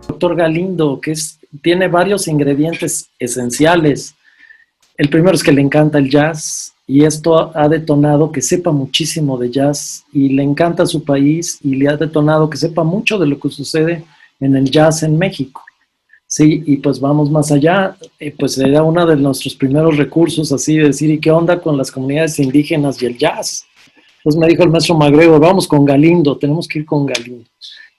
doctor Galindo, tiene varios ingredientes esenciales. El primero es que le encanta el jazz y esto ha detonado que sepa muchísimo de jazz y le encanta su país y le ha detonado que sepa mucho de lo que sucede en el jazz en México. Sí, y pues vamos más allá, pues era uno de nuestros primeros recursos, así de decir, ¿y qué onda con las comunidades indígenas y el jazz? Entonces me dijo el maestro Magregor, vamos con Galindo, tenemos que ir con Galindo.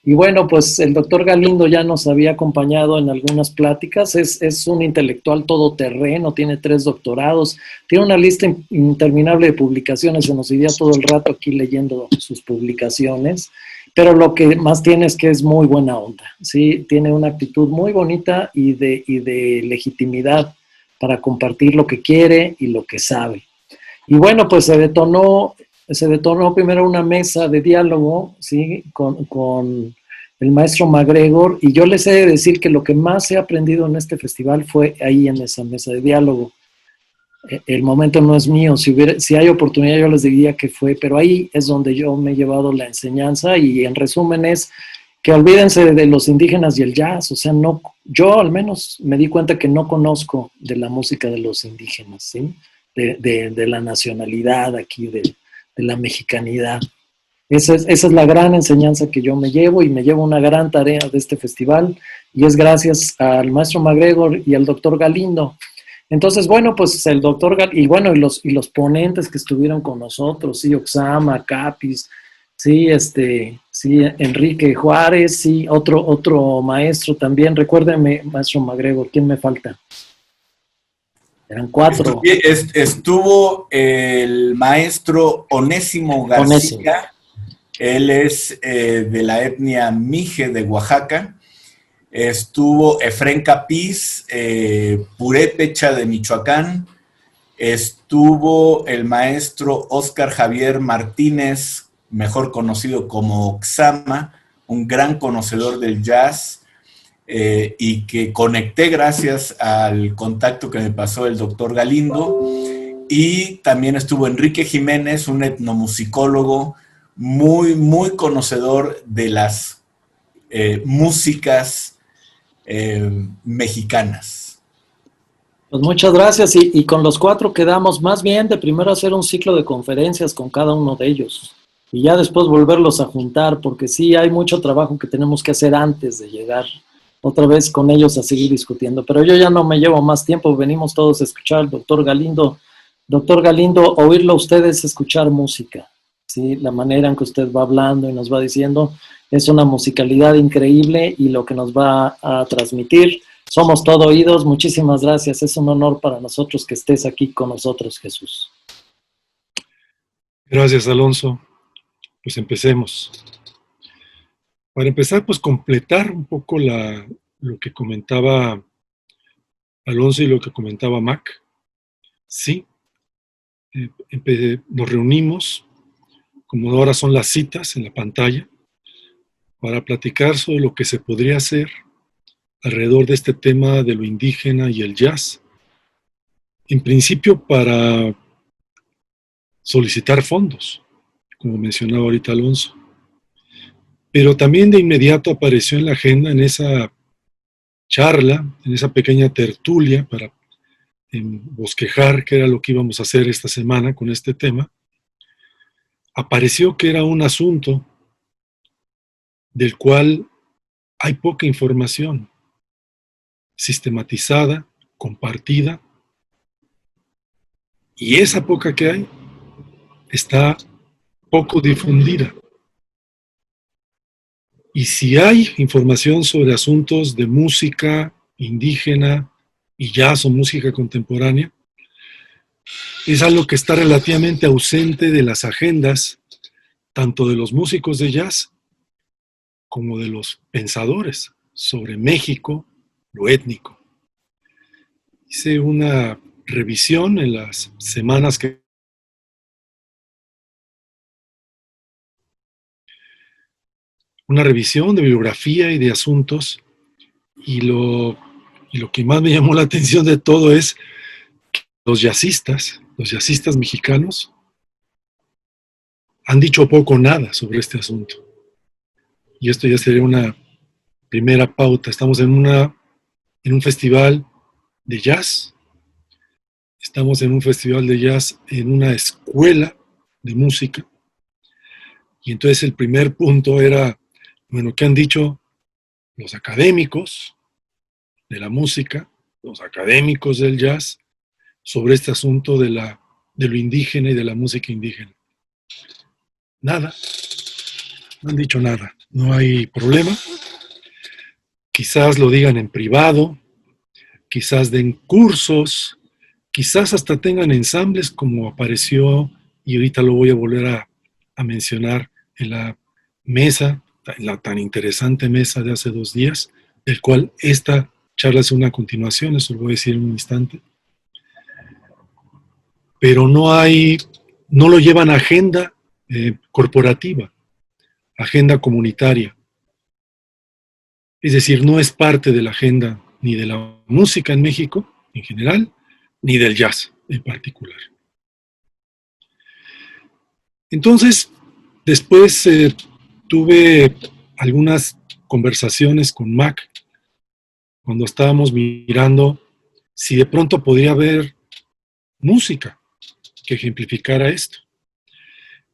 Y bueno, pues el doctor Galindo ya nos había acompañado en algunas pláticas, es un intelectual todoterreno, tiene 3 doctorados, tiene una lista interminable de publicaciones, se nos iría todo el rato aquí leyendo sus publicaciones, pero lo que más tiene es que es muy buena onda, ¿sí? Tiene una actitud muy bonita y de legitimidad para compartir lo que quiere y lo que sabe. Y bueno, pues se detonó primero una mesa de diálogo, ¿sí? Con el maestro Magregor, y yo les he de decir que lo que más he aprendido en este festival fue ahí en esa mesa de diálogo. El momento no es mío, si hay oportunidad yo les diría que fue, pero ahí es donde yo me he llevado la enseñanza y en resumen es que olvídense de los indígenas y el jazz, o sea, no, yo al menos me di cuenta que no conozco de la música de los indígenas, ¿sí? De la nacionalidad aquí, de la mexicanidad. Esa es la gran enseñanza que yo me llevo y me llevo una gran tarea de este festival y es gracias al maestro Magregor y al doctor Galindo. Entonces, bueno, pues el doctor y bueno, y los ponentes que estuvieron con nosotros, sí, Oxama, Capis, sí, sí, Enrique Juárez, sí, otro maestro también. Recuérdeme, maestro Magregor, ¿quién me falta? Eran 4. Estuvo el maestro Onésimo García. Onésimo. Él es de la etnia Mije de Oaxaca. Estuvo Efrén Capiz, purépecha de Michoacán. Estuvo el maestro Óscar Javier Martínez, mejor conocido como Oxama, un gran conocedor del jazz, y que conecté gracias al contacto que me pasó el doctor Galindo. Y también estuvo Enrique Jiménez, un etnomusicólogo muy, muy conocedor de las músicas mexicanas. Pues muchas gracias y con los 4 quedamos más bien de primero hacer un ciclo de conferencias con cada uno de ellos y ya después volverlos a juntar porque sí hay mucho trabajo que tenemos que hacer antes de llegar otra vez con ellos a seguir discutiendo, pero yo ya no me llevo más tiempo, venimos todos a escuchar al doctor Galindo. Doctor Galindo, oírlo a ustedes, escuchar música, ¿sí? La manera en que usted va hablando y nos va diciendo es una musicalidad increíble y lo que nos va a transmitir. Somos todo oídos, muchísimas gracias, es un honor para nosotros que estés aquí con nosotros, Jesús. Gracias, Alonso. Pues empecemos. Para empezar, pues completar un poco lo que comentaba Alonso y lo que comentaba Mac. Sí, nos reunimos, como ahora son las citas en la pantalla, para platicar sobre lo que se podría hacer alrededor de este tema de lo indígena y el jazz. En principio, para solicitar fondos, como mencionaba ahorita Alonso. Pero también de inmediato apareció en la agenda, en esa charla, en esa pequeña tertulia para bosquejar qué era lo que íbamos a hacer esta semana con este tema, apareció que era un asunto del cual hay poca información sistematizada, compartida, y esa poca que hay está poco difundida. Y si hay información sobre asuntos de música indígena y jazz o música contemporánea, es algo que está relativamente ausente de las agendas, tanto de los músicos de jazz como de los pensadores sobre México, lo étnico. Hice una revisión en las semanas que una revisión de bibliografía y de asuntos, y lo que más me llamó la atención de todo es que los jazzistas mexicanos han dicho poco o nada sobre este asunto. Y esto ya sería una primera pauta. Estamos en un festival de jazz. Estamos en un festival de jazz en una escuela de música. Y entonces el primer punto era, bueno, ¿qué han dicho los académicos de la música, los académicos del jazz, sobre este asunto de lo indígena y de la música indígena? Nada, no han dicho nada, no hay problema. Quizás lo digan en privado, quizás den cursos, quizás hasta tengan ensambles como apareció, y ahorita lo voy a volver a mencionar en la mesa, en la tan interesante mesa de hace 2 días, del cual esta charla es una continuación, eso lo voy a decir en un instante. Pero no lo llevan a agenda corporativa, agenda comunitaria. Es decir, no es parte de la agenda ni de la música en México en general, ni del jazz en particular. Entonces, después tuve algunas conversaciones con Mac cuando estábamos mirando si de pronto podría haber música que ejemplificara esto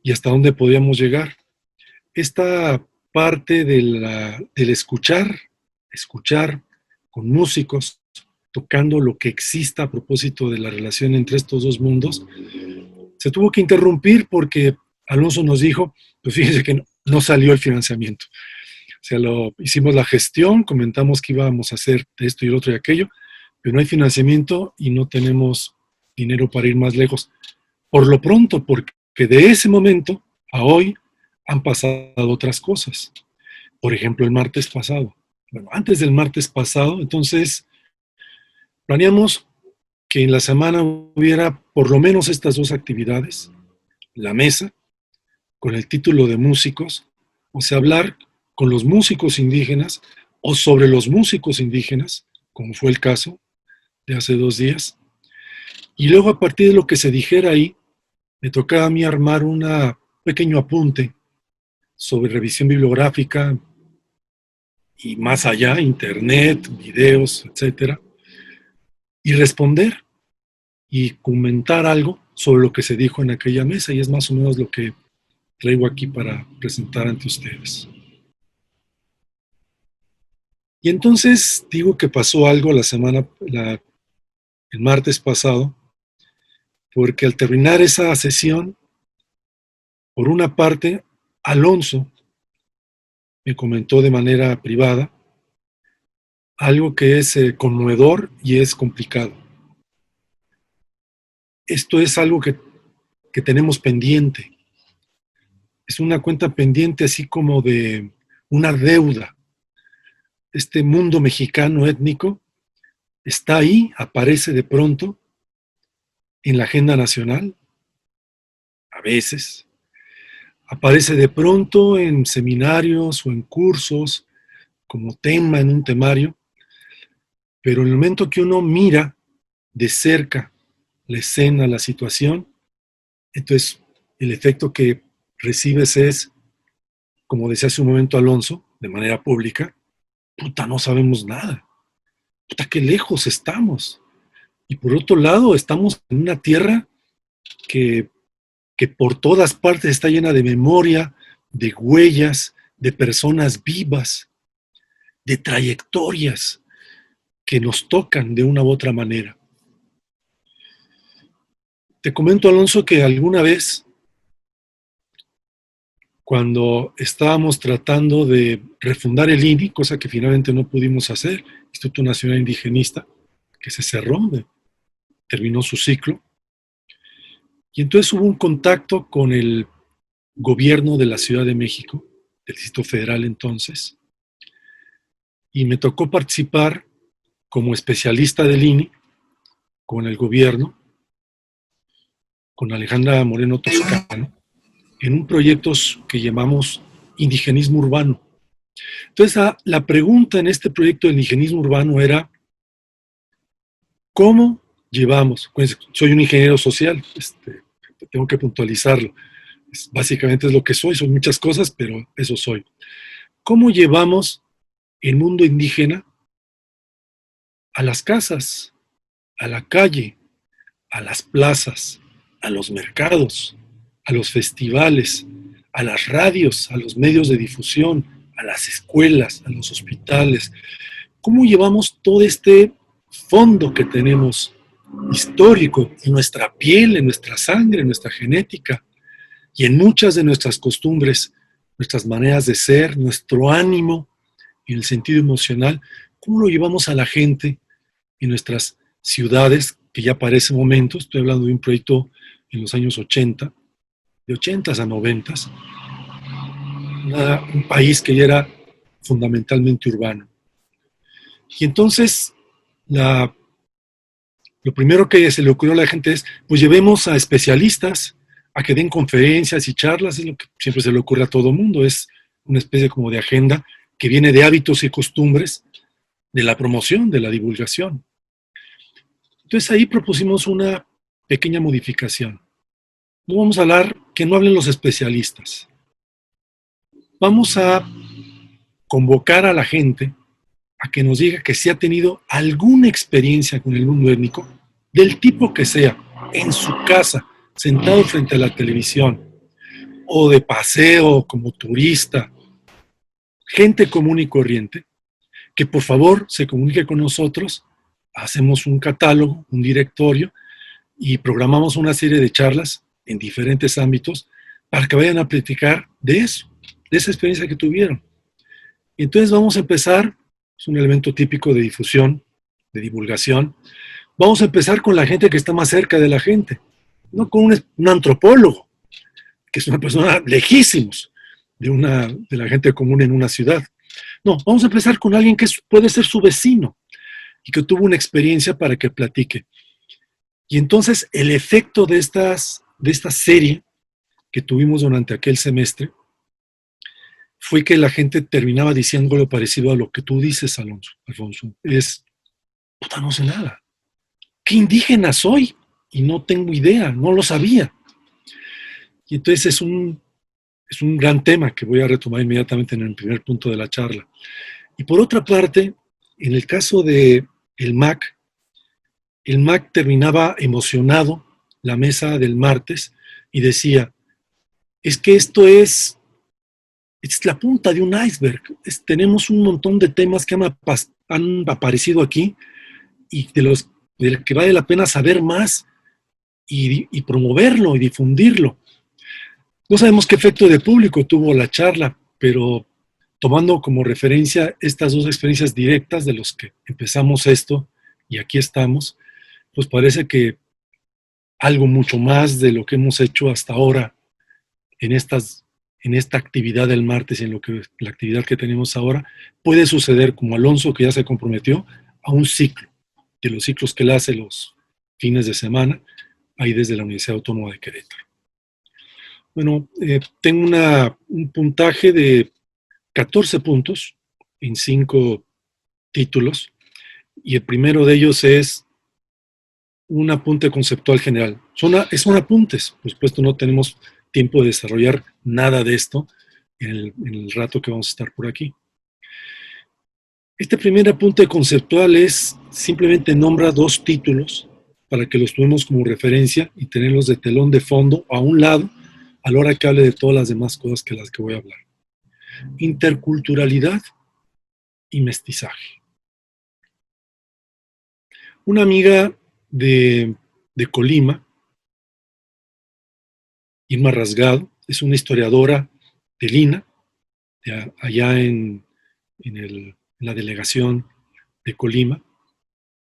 y hasta dónde podíamos llegar. Esta parte del escuchar con músicos, tocando lo que exista a propósito de la relación entre estos dos mundos, se tuvo que interrumpir porque Alonso nos dijo, pues fíjense que no salió el financiamiento. O sea, hicimos la gestión, comentamos que íbamos a hacer esto y lo otro y aquello, pero no hay financiamiento y no tenemos dinero para ir más lejos. Por lo pronto, porque de ese momento a hoy han pasado otras cosas. Por ejemplo, el martes pasado. Bueno, antes del martes pasado, entonces, planeamos que en la semana hubiera por lo menos estas 2 actividades. La mesa, con el título de músicos, o sea, hablar con los músicos indígenas o sobre los músicos indígenas, como fue el caso de hace 2 días. Y luego, a partir de lo que se dijera ahí, me tocaba a mí armar un pequeño apunte sobre revisión bibliográfica y más allá, internet, videos, etcétera, y responder y comentar algo sobre lo que se dijo en aquella mesa, y es más o menos lo que traigo aquí para presentar ante ustedes. Y entonces digo que pasó algo el martes pasado, porque al terminar esa sesión, por una parte, Alonso me comentó de manera privada algo que es conmovedor y es complicado. Esto es algo que tenemos pendiente. Es una cuenta pendiente así como de una deuda. Este mundo mexicano étnico está ahí, aparece de pronto en la agenda nacional, a veces. Aparece de pronto en seminarios o en cursos como tema en un temario, pero en el momento que uno mira de cerca la escena, la situación, entonces el efecto que recibes es, como decía hace un momento Alonso, de manera pública, puta, no sabemos nada, puta, qué lejos estamos. Y por otro lado, estamos en una tierra que por todas partes está llena de memoria, de huellas, de personas vivas, de trayectorias que nos tocan de una u otra manera. Te comento, Alonso, que alguna vez, cuando estábamos tratando de refundar el INI, cosa que finalmente no pudimos hacer, Instituto Nacional Indigenista, que se cerró, terminó su ciclo, y entonces hubo un contacto con el gobierno de la Ciudad de México, del Distrito Federal entonces, y me tocó participar como especialista del INI con el gobierno, con Alejandra Moreno Toscano, en un proyecto que llamamos indigenismo urbano. Entonces, la pregunta en este proyecto de indigenismo urbano era, ¿cómo llevamos? Pues, soy un ingeniero social, tengo que puntualizarlo. Básicamente es lo que soy muchas cosas, pero eso soy. ¿Cómo llevamos el mundo indígena a las casas, a la calle, a las plazas, a los mercados, a los festivales, a las radios, a los medios de difusión, a las escuelas, a los hospitales. ¿Cómo llevamos todo este fondo que tenemos histórico en nuestra piel, en nuestra sangre, en nuestra genética y en muchas de nuestras costumbres, nuestras maneras de ser, nuestro ánimo en el sentido emocional? ¿Cómo lo llevamos a la gente en nuestras ciudades, que ya para ese momento, estoy hablando de un proyecto en los años 80, de 80 a 90, un país que ya era fundamentalmente urbano? Y entonces, lo primero que se le ocurrió a la gente es, pues llevemos a especialistas a que den conferencias y charlas. Es lo que siempre se le ocurre a todo mundo, es una especie como de agenda que viene de hábitos y costumbres, de la promoción, de la divulgación. Entonces ahí propusimos una pequeña modificación. No vamos a hablar, que no hablen los especialistas. Vamos a convocar a la gente a que nos diga que si ha tenido alguna experiencia con el mundo étnico, del tipo que sea, en su casa, sentado frente a la televisión, o de paseo como turista, gente común y corriente, que por favor se comunique con nosotros, hacemos un catálogo, un directorio, y programamos una serie de charlas en diferentes ámbitos para que vayan a platicar de eso, de esa experiencia que tuvieron. Y entonces vamos a empezar, es un elemento típico de difusión, de divulgación, vamos a empezar con la gente que está más cerca de la gente, no con un antropólogo, que es una persona lejísimos de la gente común en una ciudad. No, vamos a empezar con alguien que puede ser su vecino y que tuvo una experiencia para que platique. Y entonces el efecto de esta serie que tuvimos durante aquel semestre fue que la gente terminaba diciendo lo parecido a lo que tú dices, Alfonso. Es, puta, no sé nada. ¿Qué indígena soy? Y no tengo idea, no lo sabía. Y entonces es un gran tema que voy a retomar inmediatamente en el primer punto de la charla. Y por otra parte, en el caso de el MAC terminaba emocionado la mesa del martes y decía, es que esto es la punta de un iceberg. Tenemos un montón de temas que han aparecido aquí y del que vale la pena saber más y promoverlo y difundirlo. No sabemos qué efecto de público tuvo la charla, pero tomando como referencia estas dos experiencias directas de los que empezamos esto y aquí estamos, pues parece que algo mucho más de lo que hemos hecho hasta ahora en esta actividad del martes y en la actividad que tenemos ahora, puede suceder como Alonso, que ya se comprometió, a un ciclo, de los ciclos que él hace los fines de semana, ahí desde la Universidad Autónoma de Querétaro. Bueno, tengo un puntaje de 14 puntos en 5 títulos, y el primero de ellos es un apunte conceptual general. Son apuntes, por supuesto no tenemos tiempo de desarrollar nada de esto en el rato que vamos a estar por aquí. Este primer apunte conceptual simplemente nombra 2 títulos para que los tomemos como referencia y tenerlos de telón de fondo a un lado a la hora que hable de todas las demás cosas que las que voy a hablar. Interculturalidad y mestizaje. Una amiga de Colima, Irma Rasgado, es una historiadora de Lina, allá en la delegación de Colima.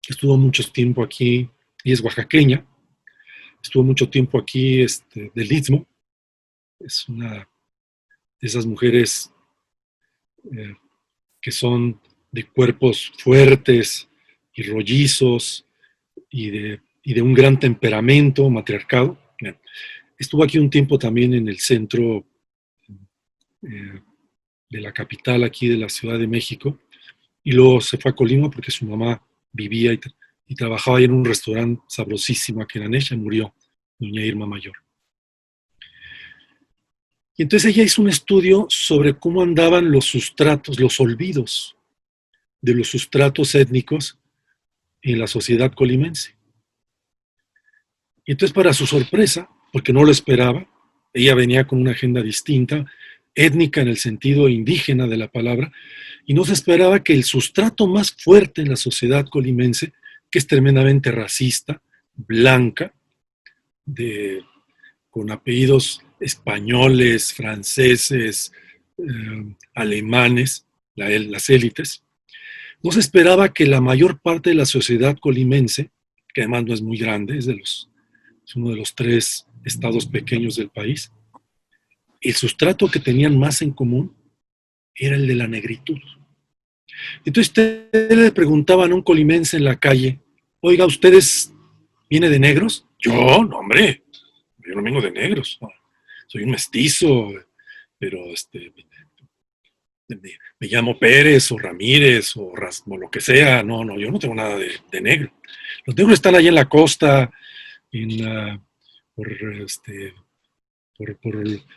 Estuvo mucho tiempo aquí, y es oaxaqueña, estuvo mucho tiempo aquí del Istmo. Es una de esas mujeres que son de cuerpos fuertes y rollizos y de un gran temperamento matriarcado. Estuvo aquí un tiempo también en el centro de la capital aquí de la Ciudad de México, y luego se fue a Colima porque su mamá vivía y trabajaba ahí en un restaurante sabrosísimo aquí en ella, murió doña Irma Mayor. Y entonces ella hizo un estudio sobre cómo andaban los sustratos, los olvidos de los sustratos étnicos en la sociedad colimense. Y entonces, para su sorpresa, porque no lo esperaba, ella venía con una agenda distinta, étnica en el sentido indígena de la palabra, y no se esperaba que el sustrato más fuerte en la sociedad colimense, que es tremendamente racista, blanca, con apellidos españoles, franceses, alemanes, las élites, no se esperaba que la mayor parte de la sociedad colimense, que además no es muy grande, es uno de los 3 estados pequeños del país, el sustrato que tenían más en común era el de la negritud. Entonces ustedes le preguntaban a un colimense en la calle, oiga, ¿ustedes viene de negros? Yo, no, hombre, yo no vengo de negros, no. Soy un mestizo, pero me llamo Pérez o Ramírez o lo que sea. No, yo no tengo nada de negro. Los negros están allá en la costa, por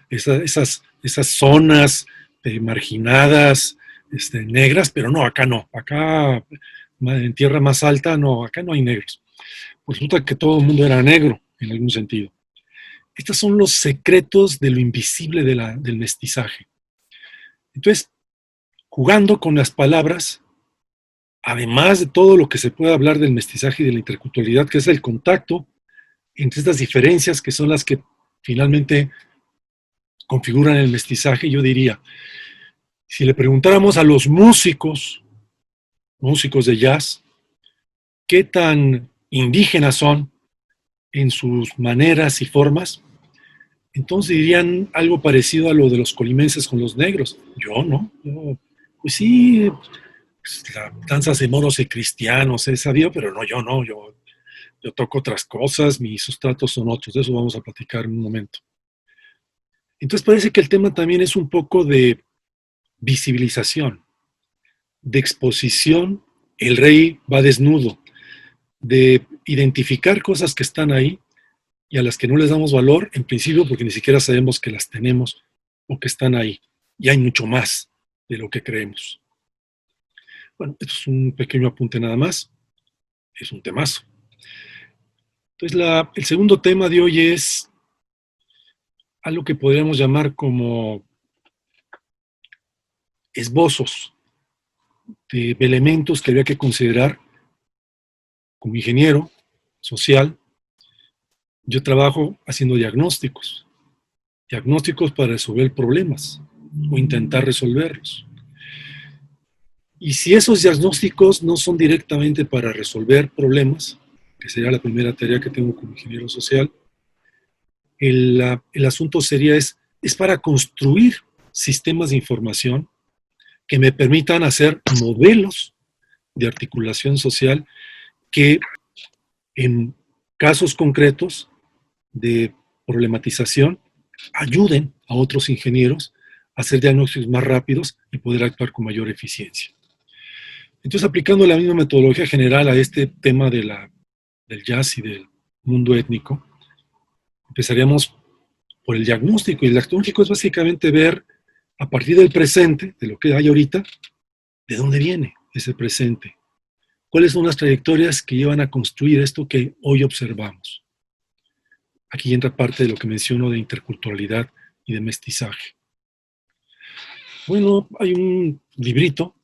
esas zonas marginadas, negras, pero no, acá no. Acá, en tierra más alta, no, acá no hay negros. Pues resulta que todo el mundo era negro, en algún sentido. Estos son los secretos de lo invisible del mestizaje. Entonces, jugando con las palabras, además de todo lo que se puede hablar del mestizaje y de la interculturalidad, que es el contacto entre estas diferencias que son las que finalmente configuran el mestizaje, yo diría, si le preguntáramos a los músicos de jazz, qué tan indígenas son en sus maneras y formas, entonces dirían algo parecido a lo de los colimenses con los negros. Yo no, pues sí, pues, danzas de moros y cristianos he sabido, pero no, yo toco otras cosas, mis sustratos son otros, de eso vamos a platicar en un momento. Entonces parece que el tema también es un poco de visibilización, de exposición, el rey va desnudo, de identificar cosas que están ahí y a las que no les damos valor, en principio porque ni siquiera sabemos que las tenemos o que están ahí. Y hay mucho más de lo que creemos. Bueno, esto es un pequeño apunte nada más. Es un temazo. Entonces, el segundo tema de hoy es algo que podríamos llamar como esbozos de elementos que había que considerar como ingeniero social. Yo trabajo haciendo diagnósticos para resolver problemas o intentar resolverlos. Y si esos diagnósticos no son directamente para resolver problemas, que sería la primera tarea que tengo como ingeniero social, el asunto sería es para construir sistemas de información que me permitan hacer modelos de articulación social que en casos concretos de problematización ayuden a otros ingenieros a hacer diagnósticos más rápidos y poder actuar con mayor eficiencia. Entonces, aplicando la misma metodología general a este tema del jazz y del mundo étnico, empezaríamos por el diagnóstico. Y el diagnóstico es básicamente ver, a partir del presente, de lo que hay ahorita, de dónde viene ese presente. ¿Cuáles son las trayectorias que llevan a construir esto que hoy observamos? Aquí entra parte de lo que menciono de interculturalidad y de mestizaje. Bueno, hay un librito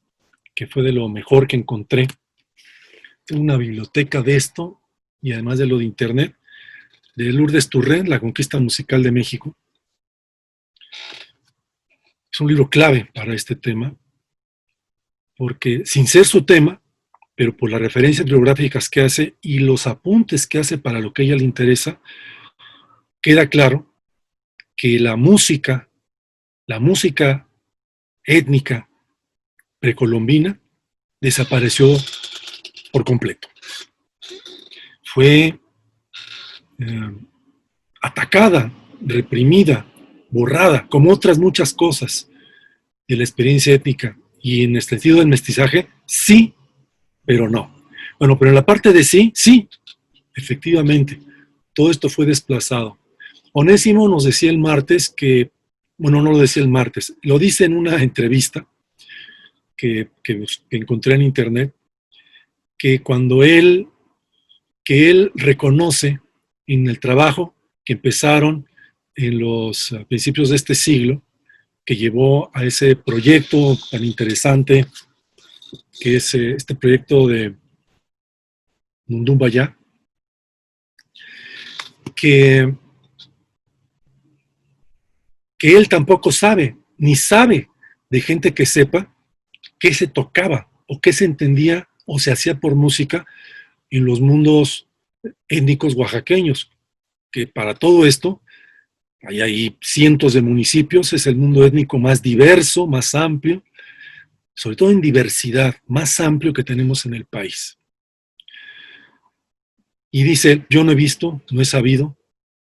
que fue de lo mejor que encontré. Tengo una biblioteca de esto, y además de lo de internet, de Lourdes Turrén, La conquista musical de México. Es un libro clave para este tema, porque sin ser su tema, pero por las referencias bibliográficas que hace y los apuntes que hace para lo que a ella le interesa, queda claro que la música étnica precolombina desapareció por completo. Fue atacada, reprimida, borrada, como otras muchas cosas de la experiencia étnica. Y en el sentido del mestizaje, sí, pero no. Bueno, pero en la parte de sí, efectivamente, todo esto fue desplazado. Onésimo nos decía el martes que, bueno, no lo decía el martes, lo dice en una entrevista, que encontré en internet, que que él reconoce en el trabajo que empezaron en los principios de este siglo, que llevó a ese proyecto tan interesante, que es este proyecto de Mundumbayá, que él tampoco sabe, ni sabe de gente que sepa qué se tocaba o qué se entendía o se hacía por música en los mundos étnicos oaxaqueños, que para todo esto hay ahí cientos de municipios, es el mundo étnico más diverso, más amplio, sobre todo en diversidad, más amplio que tenemos en el país. Y dice, yo no he visto, no he sabido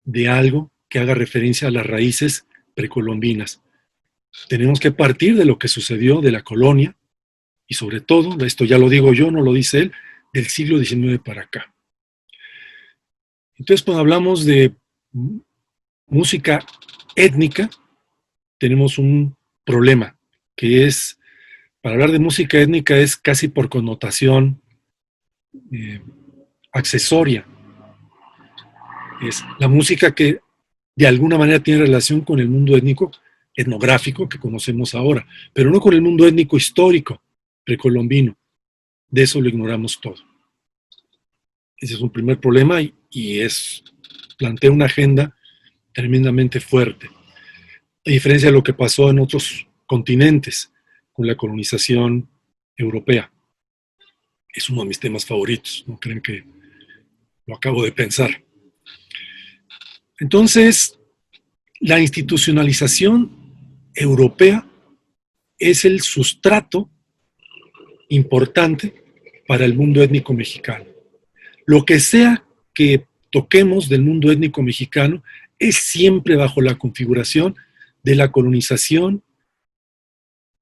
de algo que haga referencia a las raíces precolombinas. Tenemos que partir de lo que sucedió de la colonia y sobre todo, esto ya lo digo yo, no lo dice él, del siglo XIX para acá. Entonces, cuando hablamos de música étnica, tenemos un problema, que es, para hablar de música étnica es casi por connotación accesoria. Es la música que de alguna manera tiene relación con el mundo étnico, etnográfico que conocemos ahora, pero no con el mundo étnico histórico, precolombino. De eso lo ignoramos todo. Ese es un primer problema y plantea una agenda tremendamente fuerte. A diferencia de lo que pasó en otros continentes con la colonización europea. Es uno de mis temas favoritos, no creen que lo acabo de pensar. Entonces, la institucionalización europea es el sustrato importante para el mundo étnico mexicano. Lo que sea que toquemos del mundo étnico mexicano es siempre bajo la configuración de la colonización,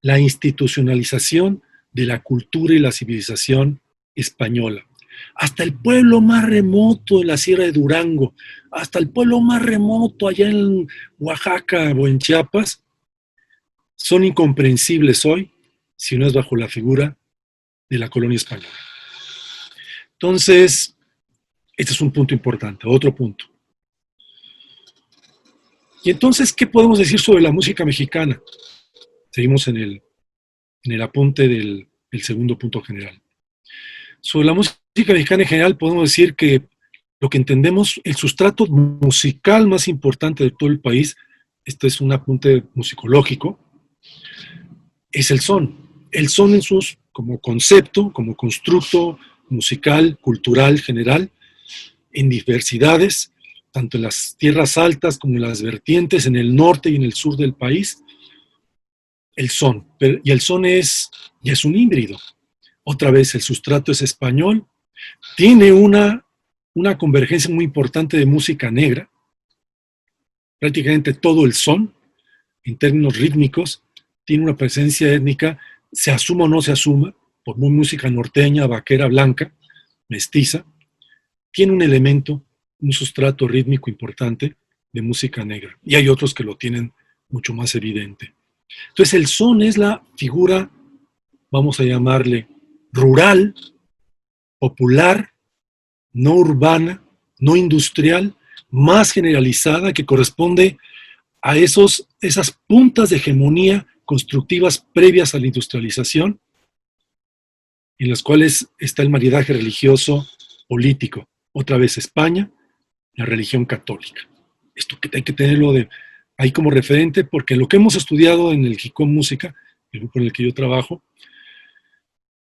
la institucionalización de la cultura y la civilización española. Hasta el pueblo más remoto de la Sierra de Durango, hasta el pueblo más remoto allá en Oaxaca o en Chiapas, son incomprensibles hoy si no es bajo la figura de la colonia española. Entonces, este es un punto importante, otro punto. Y entonces, ¿qué podemos decir sobre la música mexicana? Seguimos en el apunte del segundo punto general. Sobre la música mexicana en general podemos decir que lo que entendemos, el sustrato musical más importante de todo el país, este es un apunte musicológico, es el son. El son en sus, como concepto, como constructo musical, cultural, general, en diversidades, tanto en las tierras altas como en las vertientes, en el norte y en el sur del país, el son. Y el son es un híbrido. Otra vez, el sustrato es español, tiene una convergencia muy importante de música negra, prácticamente todo el son, en términos rítmicos, tiene una presencia étnica, se asuma o no se asuma, por muy música norteña, vaquera, blanca, mestiza, tiene un elemento, un sustrato rítmico importante de música negra. Y hay otros que lo tienen mucho más evidente. Entonces el son es la figura, vamos a llamarle, rural, popular, no urbana, no industrial, más generalizada, que corresponde a esas puntas de hegemonía constructivas previas a la industrialización, en las cuales está el maridaje religioso político. Otra vez España, la religión católica. Esto que hay que tenerlo ahí como referente, porque lo que hemos estudiado en el Jicom Música, el grupo en el que yo trabajo,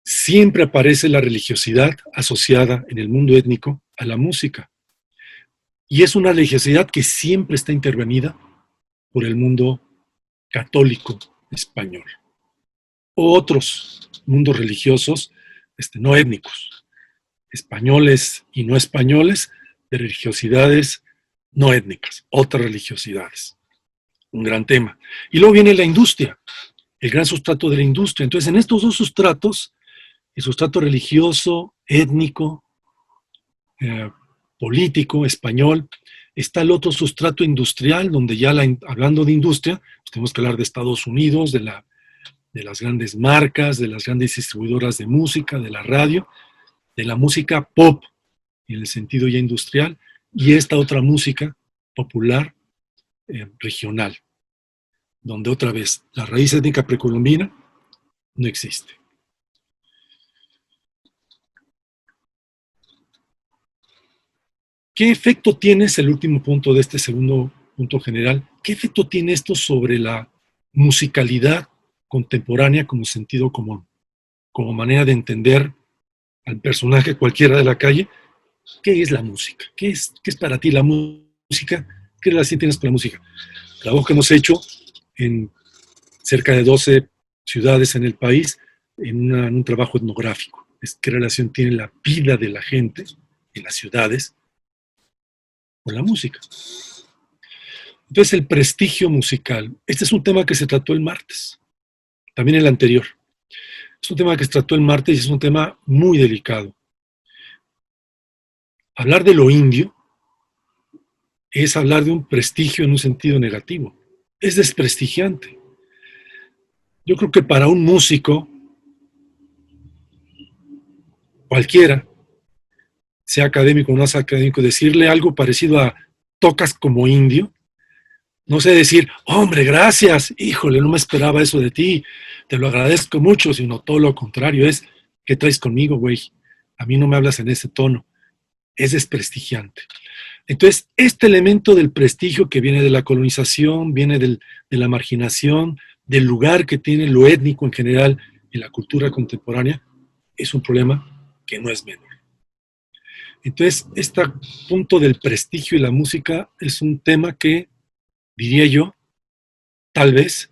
siempre aparece la religiosidad asociada en el mundo étnico a la música. Y es una religiosidad que siempre está intervenida por el mundo católico español. O otros mundos religiosos no étnicos, españoles y no españoles, de religiosidades no étnicas, otras religiosidades. Un gran tema. Y luego viene la industria, el gran sustrato de la industria. Entonces, en estos dos sustratos, el sustrato religioso, étnico, político, español, está el otro sustrato industrial, donde ya hablando de industria, pues tenemos que hablar de Estados Unidos, de la de las grandes marcas, de las grandes distribuidoras de música, de la radio, de la música pop, en el sentido ya industrial, y esta otra música popular, regional, donde otra vez la raíz étnica precolombina no existe. ¿Qué efecto tiene, es el último punto de este segundo punto general, qué efecto tiene esto sobre la musicalidad contemporánea como sentido común, como manera de entender al personaje cualquiera de la calle? ¿Qué es la música? ¿Qué es para ti la música? ¿Qué relación tienes con la música? El trabajo que hemos hecho en cerca de 12 ciudades en el país, en un trabajo etnográfico, es qué relación tiene la vida de la gente en las ciudades con la música. Entonces, el prestigio musical. Este es un tema que se trató el martes, también el anterior. Es un tema que se trató el martes y es un tema muy delicado. Hablar de lo indio es hablar de un prestigio en un sentido negativo. Es desprestigiante. Yo creo que para un músico, cualquiera, sea académico o no sea académico, decirle algo parecido a tocas como indio, no sé decir, hombre, gracias, híjole, no me esperaba eso de ti, te lo agradezco mucho, sino todo lo contrario, es, ¿qué traes conmigo, güey? A mí no me hablas en ese tono, es desprestigiante. Entonces, este elemento del prestigio que viene de la colonización, viene de la marginación, del lugar que tiene lo étnico en general en la cultura contemporánea, es un problema que no es menor. Entonces, este punto del prestigio y la música es un tema que, diría yo, tal vez,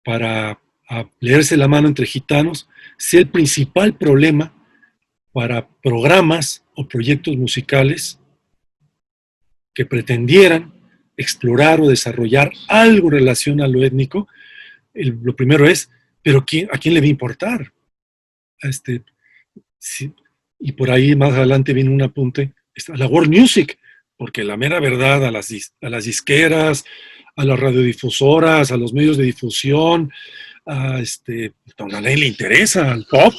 para leerse la mano entre gitanos, sea el principal problema para programas o proyectos musicales que pretendieran explorar o desarrollar algo en relación a lo étnico. Lo primero es, ¿pero a quién le va a importar? Sí, y por ahí más adelante viene un apunte, la world music, porque la mera verdad a las disqueras, a las radiodifusoras, a los medios de difusión, a nadie le interesa al pop,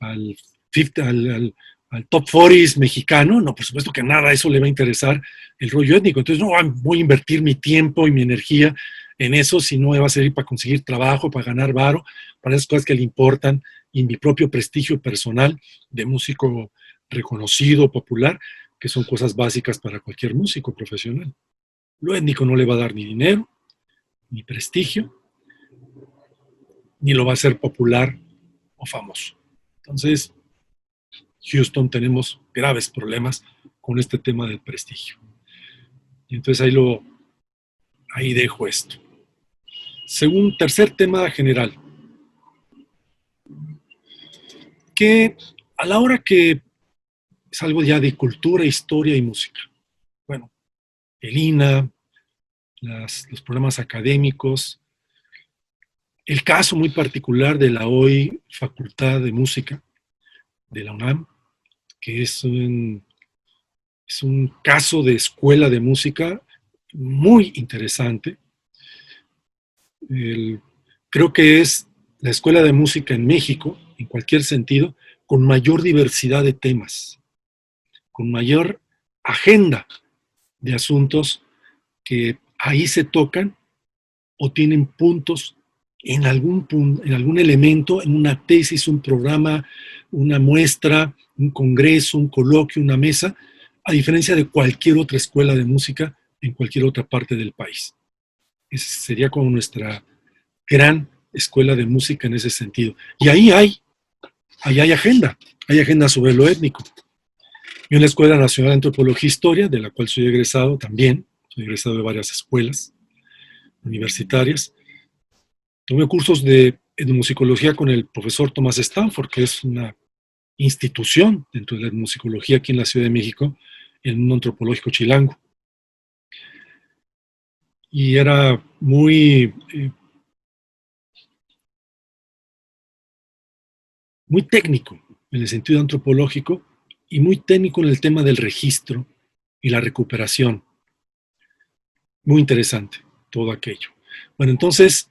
al top 40 mexicano, no, por supuesto que nada, eso le va a interesar el rollo étnico. Entonces no voy a invertir mi tiempo y mi energía en eso, si no me va a servir para conseguir trabajo, para ganar varo, para esas cosas que le importan, y mi propio prestigio personal de músico reconocido, popular, que son cosas básicas para cualquier músico profesional. Lo étnico no le va a dar ni dinero, ni prestigio, ni lo va a hacer popular o famoso. Entonces, Houston tenemos graves problemas con este tema del prestigio. Y entonces ahí dejo esto. Tercer tema general, que a la hora que es algo ya de cultura, historia y música, bueno, el INA, los programas académicos, el caso muy particular de la hoy Facultad de Música de la UNAM, que es un caso de escuela de música muy interesante. Creo que es la escuela de música en México, en cualquier sentido, con mayor diversidad de temas, con mayor agenda de asuntos que ahí se tocan o tienen puntos en algún elemento, en una tesis, un programa, una muestra, un congreso, un coloquio, una mesa, a diferencia de cualquier otra escuela de música en cualquier otra parte del país. Esa sería como nuestra gran escuela de música en ese sentido. Y ahí hay agenda sobre lo étnico. Y en la Escuela Nacional de Antropología e Historia, de la cual soy egresado también, soy egresado de varias escuelas universitarias. Tomé cursos de etnomusicología con el profesor Thomas Stanford, que es una institución dentro de la etnomusicología aquí en la Ciudad de México, en el mundo antropológico chilango. Y era muy técnico en el sentido antropológico y muy técnico en el tema del registro y la recuperación. Muy interesante todo aquello. Bueno, entonces,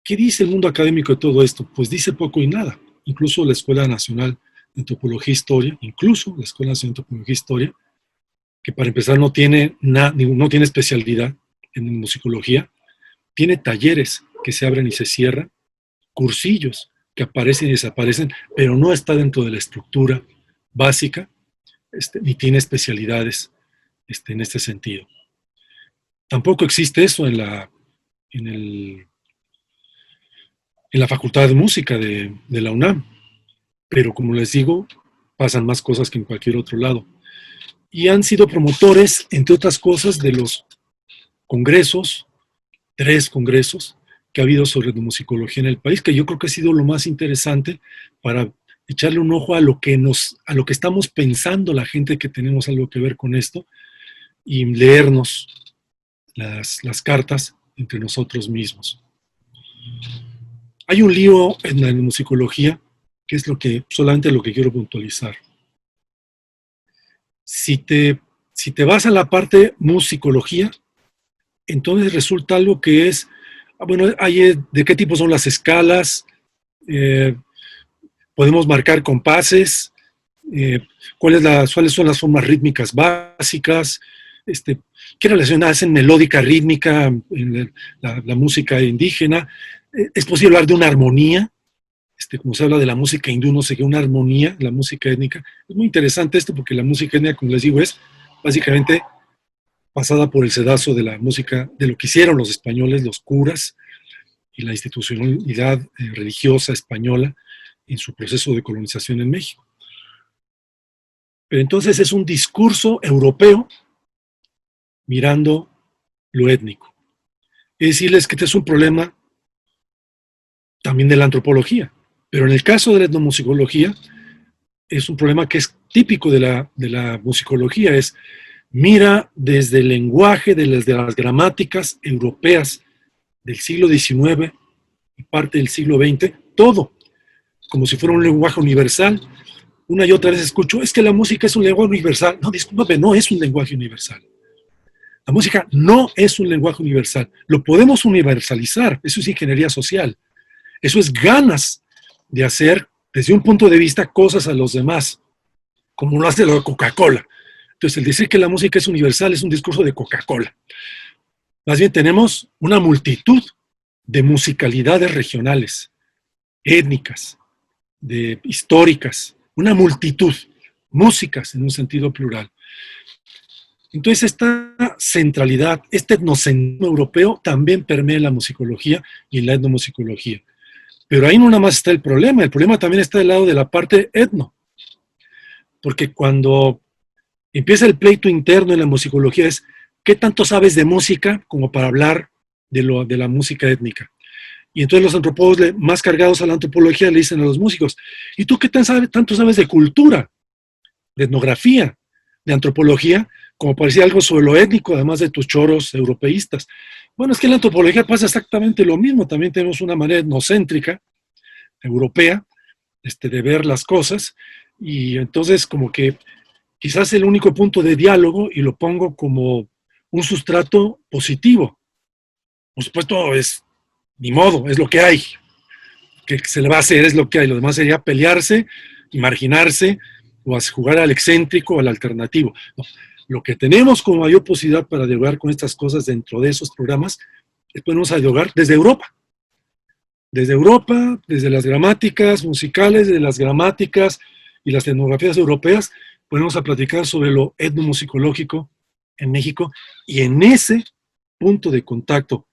¿Qué dice el mundo académico de todo esto? Pues dice poco y nada. Incluso la Escuela Nacional de Antropología e Historia, que para empezar no tiene especialidad en musicología, tiene talleres que se abren y se cierran, cursillos que aparecen y desaparecen, pero no está dentro de la estructura básica, ni tiene especialidades en este sentido. Tampoco existe eso en la Facultad de Música de la UNAM, pero como les digo, pasan más cosas que en cualquier otro lado. Y han sido promotores, entre otras cosas, de los congresos, 3 congresos que ha habido sobre etnomusicología en el país, que yo creo que ha sido lo más interesante para echarle un ojo a lo que estamos pensando la gente que tenemos algo que ver con esto y leernos las cartas entre nosotros mismos. Hay un lío en la etnomusicología que es solamente lo que quiero puntualizar. Si te vas a la parte musicología, entonces resulta algo que es, bueno, ¿de qué tipo son las escalas? Podemos marcar compases, cuáles son las formas rítmicas básicas, qué relación hacen melódica, rítmica en la música indígena. Es posible hablar de una armonía, como se habla de la música hindú, no sé qué, una armonía, la música étnica. Es muy interesante esto porque la música étnica, como les digo, es básicamente pasada por el sedazo de la música, de lo que hicieron los españoles, los curas y la institucionalidad religiosa española en su proceso de colonización en México. Pero entonces es un discurso europeo mirando lo étnico. Es decirles que este es un problema también de la antropología, pero en el caso de la etnomusicología es un problema que es típico de la musicología, es mira desde el lenguaje, desde las gramáticas europeas del siglo XIX y parte del siglo XX, todo, como si fuera un lenguaje universal. Una y otra vez escucho, es que la música es un lenguaje universal. No, discúlpame, no es un lenguaje universal. La música no es un lenguaje universal. Lo podemos universalizar, eso es ingeniería social. Eso es ganas de hacer, desde un punto de vista, cosas a los demás, como lo hace la Coca-Cola. Entonces, el decir que la música es universal es un discurso de Coca-Cola. Más bien tenemos una multitud de musicalidades regionales, étnicas, históricas, una multitud, músicas en un sentido plural. Entonces, esta centralidad, este etnocentrismo europeo también permea en la musicología y en la etnomusicología. Pero ahí no nada más está el problema también está del lado de la parte etno. Porque cuando empieza el pleito interno en la musicología es, ¿qué tanto sabes de música como para hablar de la música étnica? Y entonces los antropólogos más cargados a la antropología le dicen a los músicos, ¿y tú qué tanto sabes de cultura, de etnografía, de antropología, como para decir algo sobre lo étnico, además de tus choros europeístas? Bueno, es que en la antropología pasa exactamente lo mismo, también tenemos una manera etnocéntrica, europea, de ver las cosas, y entonces como que quizás el único punto de diálogo, y lo pongo como un sustrato positivo. Por supuesto, ni modo, es lo que hay. Que se le va a hacer, es lo que hay. Lo demás sería pelearse y marginarse o jugar al excéntrico o al alternativo. No. Lo que tenemos como mayor posibilidad para dialogar con estas cosas dentro de esos programas es ponernos a dialogar desde Europa. Desde Europa, desde las gramáticas musicales, desde las gramáticas y las etnografías europeas, ponemos a platicar sobre lo etnomusicológico en México y en ese punto de contacto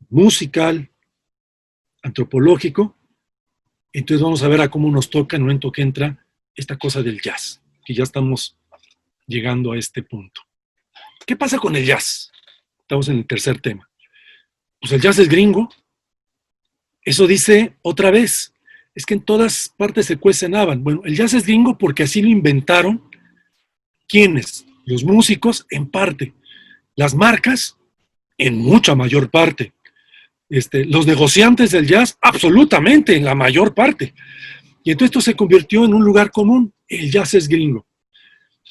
musical, antropológico, entonces vamos a ver a cómo nos toca en el momento que entra esta cosa del jazz, que ya estamos llegando a este punto. ¿Qué pasa con el jazz? Estamos en el tercer tema. Pues el jazz es gringo. Eso dice otra vez, es que en todas partes se cuecen habas. Bueno, el jazz es gringo porque así lo inventaron. ¿Quiénes? Los músicos, en parte. Las marcas, en mucha mayor parte. Los negociantes del jazz, absolutamente, en la mayor parte. Y entonces esto se convirtió en un lugar común. El jazz es gringo.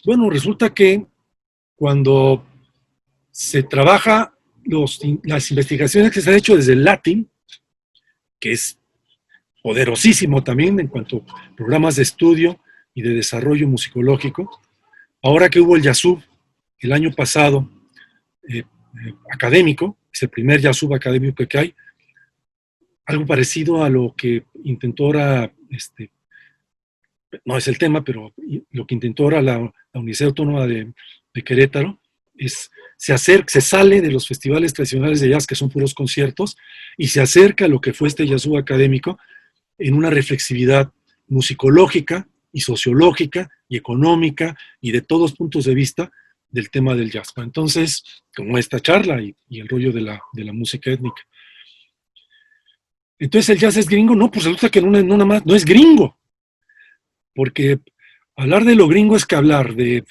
Bueno, resulta que cuando se trabaja las investigaciones que se han hecho desde el Latin, que es poderosísimo también en cuanto a programas de estudio y de desarrollo musicológico. Ahora que hubo el Yasub el año pasado, académico, es el primer Yasub académico que hay, algo parecido a lo que intentó ahora, no es el tema, pero lo que intentó ahora la Universidad Autónoma de Querétaro, se sale de los festivales tradicionales de jazz, que son puros conciertos, y se acerca a lo que fue este Yasub académico en una reflexividad musicológica y sociológica y económica y de todos puntos de vista del tema del jazz. Entonces, como esta charla y el rollo de la música étnica. Entonces, ¿el jazz es gringo? No, pues resulta que no es gringo. Porque hablar de lo gringo es que hablar de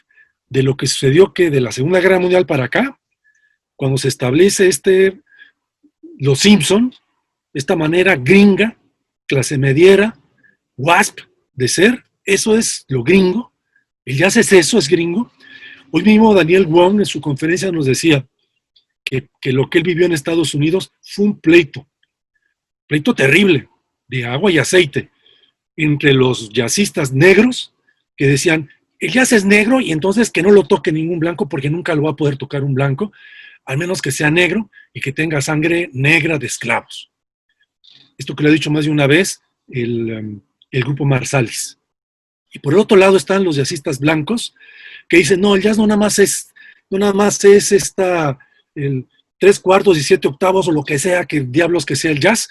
lo que sucedió que de la Segunda Guerra Mundial para acá, cuando se establece los Simpson, esta manera gringa, clase mediera, WASP de ser, eso es lo gringo. El jazz es eso, es gringo. Hoy mismo Daniel Wong en su conferencia nos decía que lo que él vivió en Estados Unidos fue un pleito terrible, de agua y aceite, entre los jazzistas negros que decían, el jazz es negro y entonces que no lo toque ningún blanco porque nunca lo va a poder tocar un blanco, al menos que sea negro y que tenga sangre negra de esclavos. Esto que lo he dicho más de una vez, el grupo Marsalis. Y por el otro lado están los jazzistas blancos que dicen, no, el jazz no nada más es el 3/4 y 7/8 o lo que sea, que diablos que sea el jazz,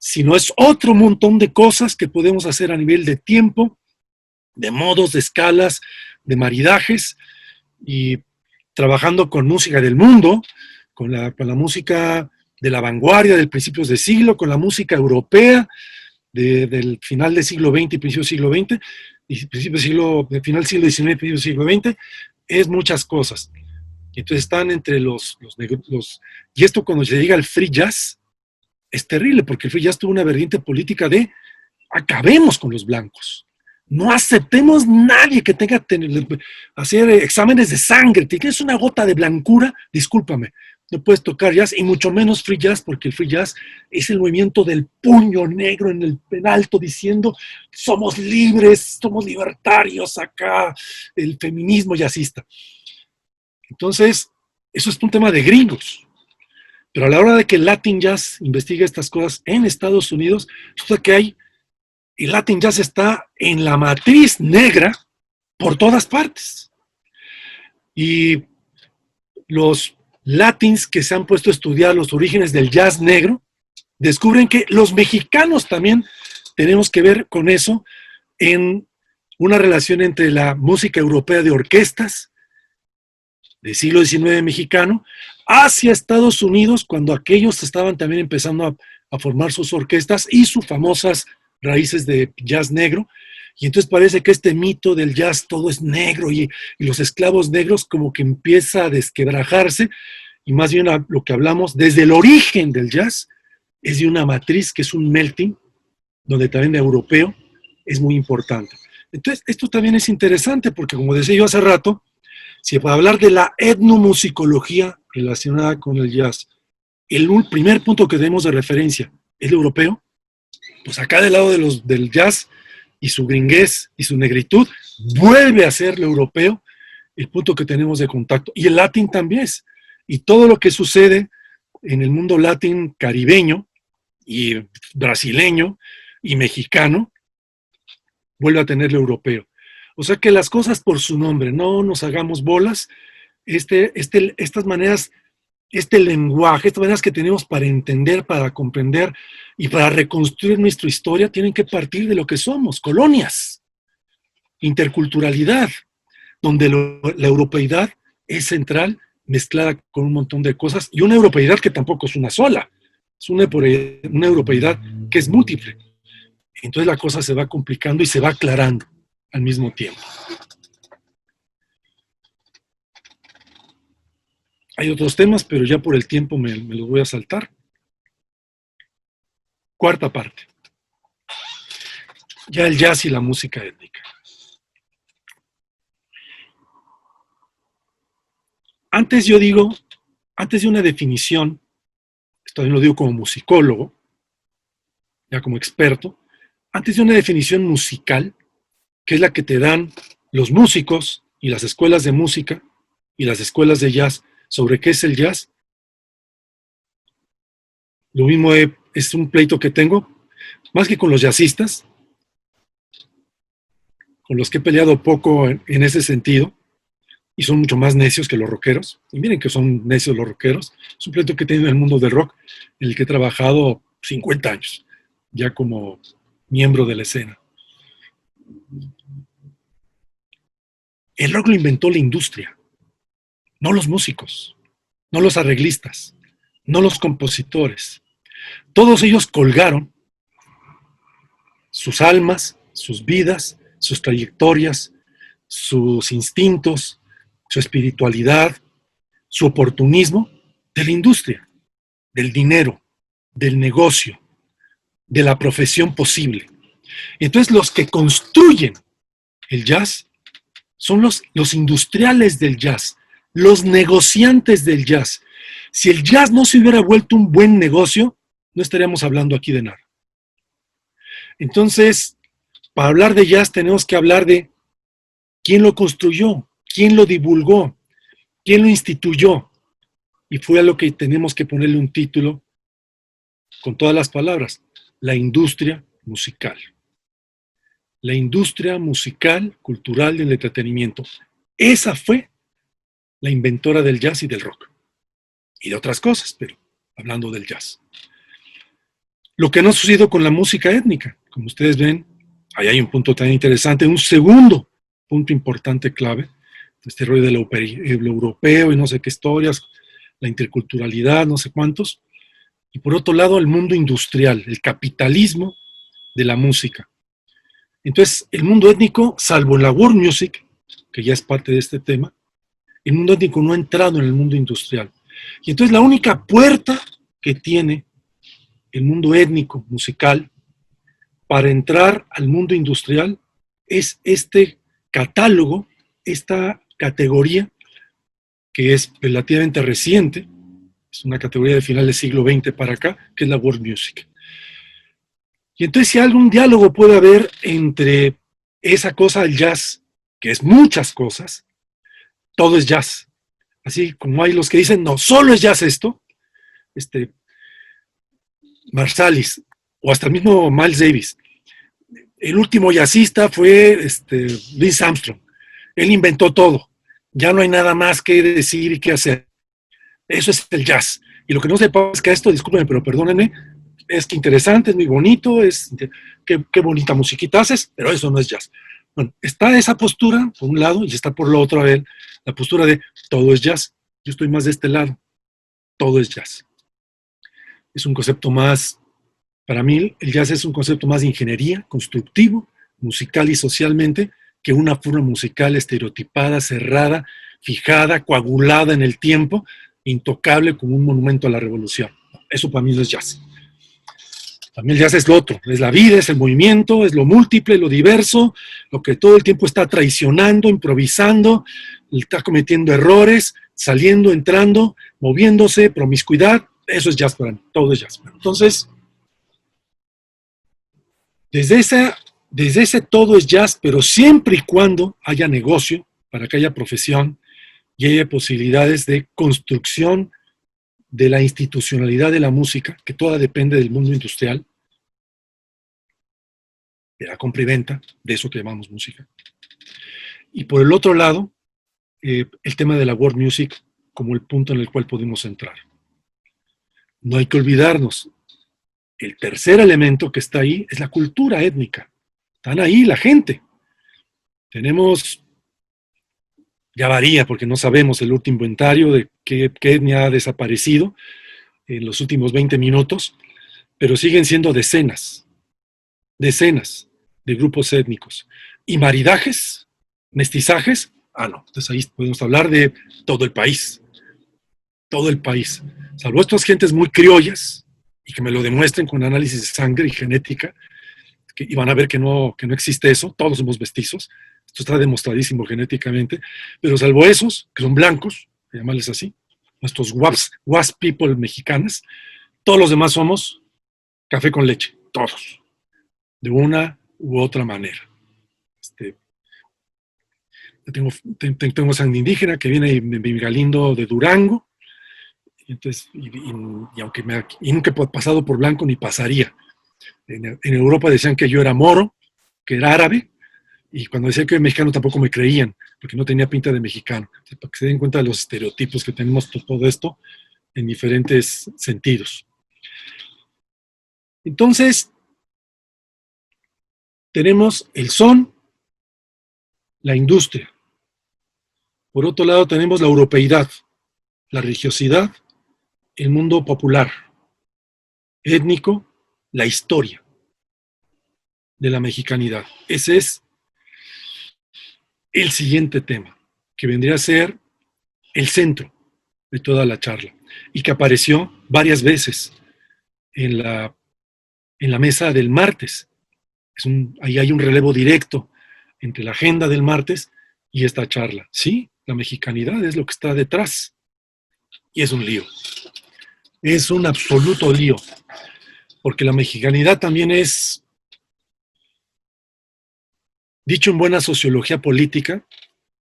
sino es otro montón de cosas que podemos hacer a nivel de tiempo, de modos, de escalas, de maridajes, y trabajando con música del mundo, con la música de la vanguardia del principios de siglo, con la música europea del final del siglo XX y principios del siglo XX, y final del siglo XIX y principios del siglo XX, es muchas cosas. Entonces están entre los y esto cuando se llega al free jazz, es terrible, porque el free jazz tuvo una vertiente política de acabemos con los blancos. No aceptemos nadie que tenga que hacer exámenes de sangre. Tienes una gota de blancura, discúlpame, no puedes tocar jazz, y mucho menos free jazz, porque el free jazz es el movimiento del puño negro en alto diciendo somos libres, somos libertarios acá, el feminismo jazzista. Entonces, eso es un tema de gringos. Pero a la hora de que el Latin Jazz investiga estas cosas en Estados Unidos, resulta que el Latin Jazz está en la matriz negra por todas partes. Y los latins que se han puesto a estudiar los orígenes del jazz negro, descubren que los mexicanos también tenemos que ver con eso en una relación entre la música europea de orquestas del siglo XIX mexicano hacia Estados Unidos, cuando aquellos estaban también empezando a formar sus orquestas y sus famosas raíces de jazz negro. Y entonces parece que este mito del jazz todo es negro y los esclavos negros como que empieza a desquebrajarse, y más bien lo que hablamos desde el origen del jazz es de una matriz que es un melting, donde también el europeo es muy importante. Entonces esto también es interesante porque, como decía yo hace rato, si para hablar de la etnomusicología relacionada con el jazz, el primer punto que tenemos de referencia es el europeo, pues acá del lado del jazz y su gringuez y su negritud, vuelve a ser lo europeo el punto que tenemos de contacto. Y el latín también es. Y todo lo que sucede en el mundo latín caribeño y brasileño y mexicano, vuelve a tener lo europeo. O sea que las cosas por su nombre, no nos hagamos bolas. Estas maneras, este lenguaje, estas maneras que tenemos para entender, para comprender y para reconstruir nuestra historia, tienen que partir de lo que somos, colonias, interculturalidad, donde la europeidad es central, mezclada con un montón de cosas, y una europeidad que tampoco es una sola, es una europeidad que es múltiple. Entonces la cosa se va complicando y se va aclarando al mismo tiempo. Hay otros temas, pero ya por el tiempo me los voy a saltar. Cuarta parte. Ya el jazz y la música étnica. Antes de una definición, esto también lo digo como musicólogo, ya como experto, antes de una definición musical, que es la que te dan los músicos y las escuelas de música y las escuelas de jazz sobre qué es el jazz. Lo mismo es un pleito que tengo, más que con los jazzistas, con los que he peleado poco en ese sentido, y son mucho más necios que los rockeros. Y miren que son necios los rockeros. Es un pleito que he tenido en el mundo del rock, en el que he trabajado 50 años, ya como miembro de la escena. El rock lo inventó la industria, no los músicos, no los arreglistas, no los compositores. Todos ellos colgaron sus almas, sus vidas, sus trayectorias, sus instintos, su espiritualidad, su oportunismo de la industria, del dinero, del negocio, de la profesión posible. Entonces los que construyen el jazz son los industriales del jazz, los negociantes del jazz. Si el jazz no se hubiera vuelto un buen negocio, no estaríamos hablando aquí de nada. Entonces, para hablar de jazz tenemos que hablar de quién lo construyó, quién lo divulgó, quién lo instituyó. Y fue a lo que tenemos que ponerle un título con todas las palabras: la industria musical. La industria musical, cultural, del entretenimiento. Esa fue la inventora del jazz y del rock. Y de otras cosas, pero hablando del jazz. Lo que no ha sucedido con la música étnica. Como ustedes ven, ahí hay un punto tan interesante, un segundo punto importante, clave, este rollo de lo europeo y no sé qué historias, la interculturalidad, no sé cuántos. Y por otro lado, el mundo industrial, el capitalismo de la música. Entonces, el mundo étnico, salvo la world music, que ya es parte de este tema, el mundo étnico no ha entrado en el mundo industrial. Y entonces la única puerta que tiene el mundo étnico, musical, para entrar al mundo industrial es este catálogo, esta categoría que es relativamente reciente, es una categoría de final del siglo XX para acá, que es la world music. Y entonces si algún diálogo puede haber entre esa cosa del jazz, que es muchas cosas, todo es jazz. Así como hay los que dicen, no, solo es jazz esto, Marsalis, o hasta el mismo Miles Davis. El último jazzista fue Louis Armstrong. Él inventó todo. Ya no hay nada más que decir y que hacer. Eso es el jazz. Y lo que no se parezca a esto, discúlpenme, pero perdónenme, es que interesante, es muy bonito, qué bonita musiquita haces, pero eso no es jazz. Bueno, está esa postura por un lado y está por la otra vez la postura de todo es jazz. Yo estoy más de este lado. Todo es jazz. Es un concepto más, para mí el jazz es un concepto más de ingeniería, constructivo, musical y socialmente, que una forma musical estereotipada, cerrada, fijada, coagulada en el tiempo, intocable como un monumento a la revolución. Eso para mí no es jazz. Para mí el jazz es lo otro, es la vida, es el movimiento, es lo múltiple, lo diverso, lo que todo el tiempo está traicionando, improvisando, está cometiendo errores, saliendo, entrando, moviéndose, promiscuidad. Eso es jazz para mí, todo es jazz. Entonces, desde ese todo es jazz, pero siempre y cuando haya negocio, para que haya profesión y haya posibilidades de construcción de la institucionalidad de la música, que toda depende del mundo industrial, de la compra y venta, de eso que llamamos música. Y por el otro lado, el tema de la world music como el punto en el cual podemos entrar. No hay que olvidarnos, el tercer elemento que está ahí es la cultura étnica. Están ahí la gente. Tenemos, ya varía porque no sabemos el último inventario de qué etnia ha desaparecido en los últimos 20 minutos, pero siguen siendo decenas de grupos étnicos. Y maridajes, mestizajes, no. Entonces ahí podemos hablar de todo el país. Todo el país. Salvo estas gentes muy criollas, y que me lo demuestren con análisis de sangre y genética, y van a ver que no existe eso, todos somos mestizos, esto está demostradísimo genéticamente, pero salvo esos, que son blancos, llamarles así, nuestros WASP people mexicanos, todos los demás somos café con leche, todos, de una u otra manera. Tengo sangre indígena que viene de Galindo de Durango, entonces, y aunque y nunca he pasado por blanco ni pasaría. En Europa decían que yo era moro, que era árabe, y cuando decía que era mexicano tampoco me creían, porque no tenía pinta de mexicano. Entonces, para que se den cuenta de los estereotipos que tenemos todo esto en diferentes sentidos. Entonces, tenemos el son, la industria. Por otro lado, tenemos la europeidad, la religiosidad, el mundo popular, étnico, la historia de la mexicanidad. Ese es el siguiente tema, que vendría a ser el centro de toda la charla y que apareció varias veces en la mesa del martes. Ahí hay un relevo directo entre la agenda del martes y esta charla. Sí, la mexicanidad es lo que está detrás y es un lío. Es un absoluto lío, porque la mexicanidad también es, dicho en buena sociología política,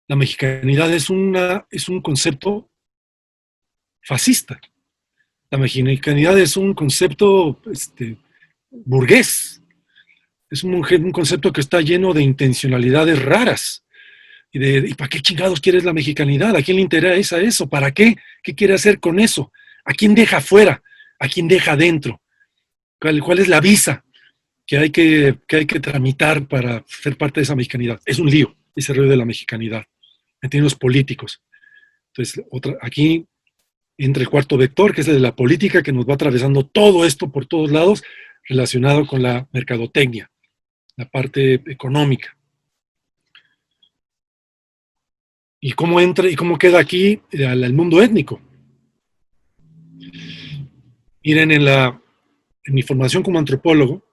la mexicanidad es un concepto fascista. La mexicanidad es un concepto burgués. Es un concepto que está lleno de intencionalidades raras. ¿Y para qué chingados quieres la mexicanidad? ¿A quién le interesa eso? ¿Para qué? ¿Qué quiere hacer con eso? ¿A quién deja afuera? ¿A quién deja adentro? ¿Cuál es la visa que hay que tramitar para ser parte de esa mexicanidad? Es un lío, ese rollo de la mexicanidad, en términos políticos. Entonces, aquí entra el cuarto vector, que es el de la política, que nos va atravesando todo esto por todos lados, relacionado con la mercadotecnia, la parte económica. ¿Y cómo entra y cómo queda aquí el mundo étnico? Miren, en mi formación como antropólogo,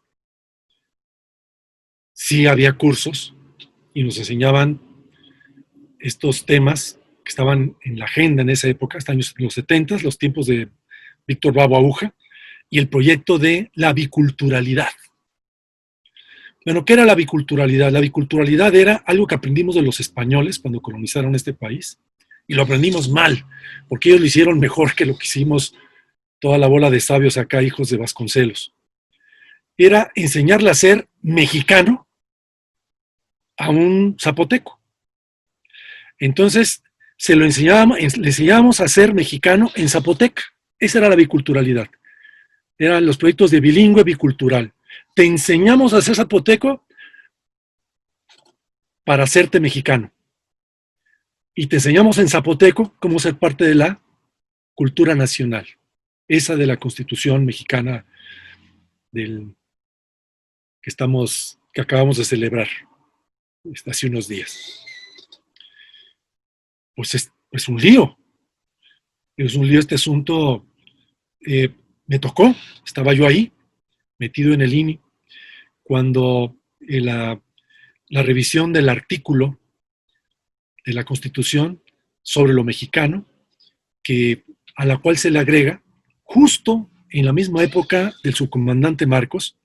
sí había cursos y nos enseñaban estos temas que estaban en la agenda en esa época, hasta los 70, los tiempos de Víctor Bravo Aguja, y el proyecto de la biculturalidad. Bueno, ¿qué era la biculturalidad? La biculturalidad era algo que aprendimos de los españoles cuando colonizaron este país, y lo aprendimos mal, porque ellos lo hicieron mejor que lo que hicimos toda la bola de sabios acá, hijos de Vasconcelos. Era enseñarle a ser mexicano a un zapoteco. Entonces, le enseñábamos a ser mexicano en zapoteca. Esa era la biculturalidad. Eran los proyectos de bilingüe bicultural. Te enseñamos a ser zapoteco para hacerte mexicano. Y te enseñamos en zapoteco cómo ser parte de la cultura nacional. Esa de la Constitución mexicana que acabamos de celebrar hace unos días. Pues es un lío. Es un lío este asunto. Me tocó, estaba yo ahí, metido en el INI, cuando la revisión del artículo de la Constitución sobre lo mexicano, a la cual se le agrega, justo en la misma época del subcomandante Marcos,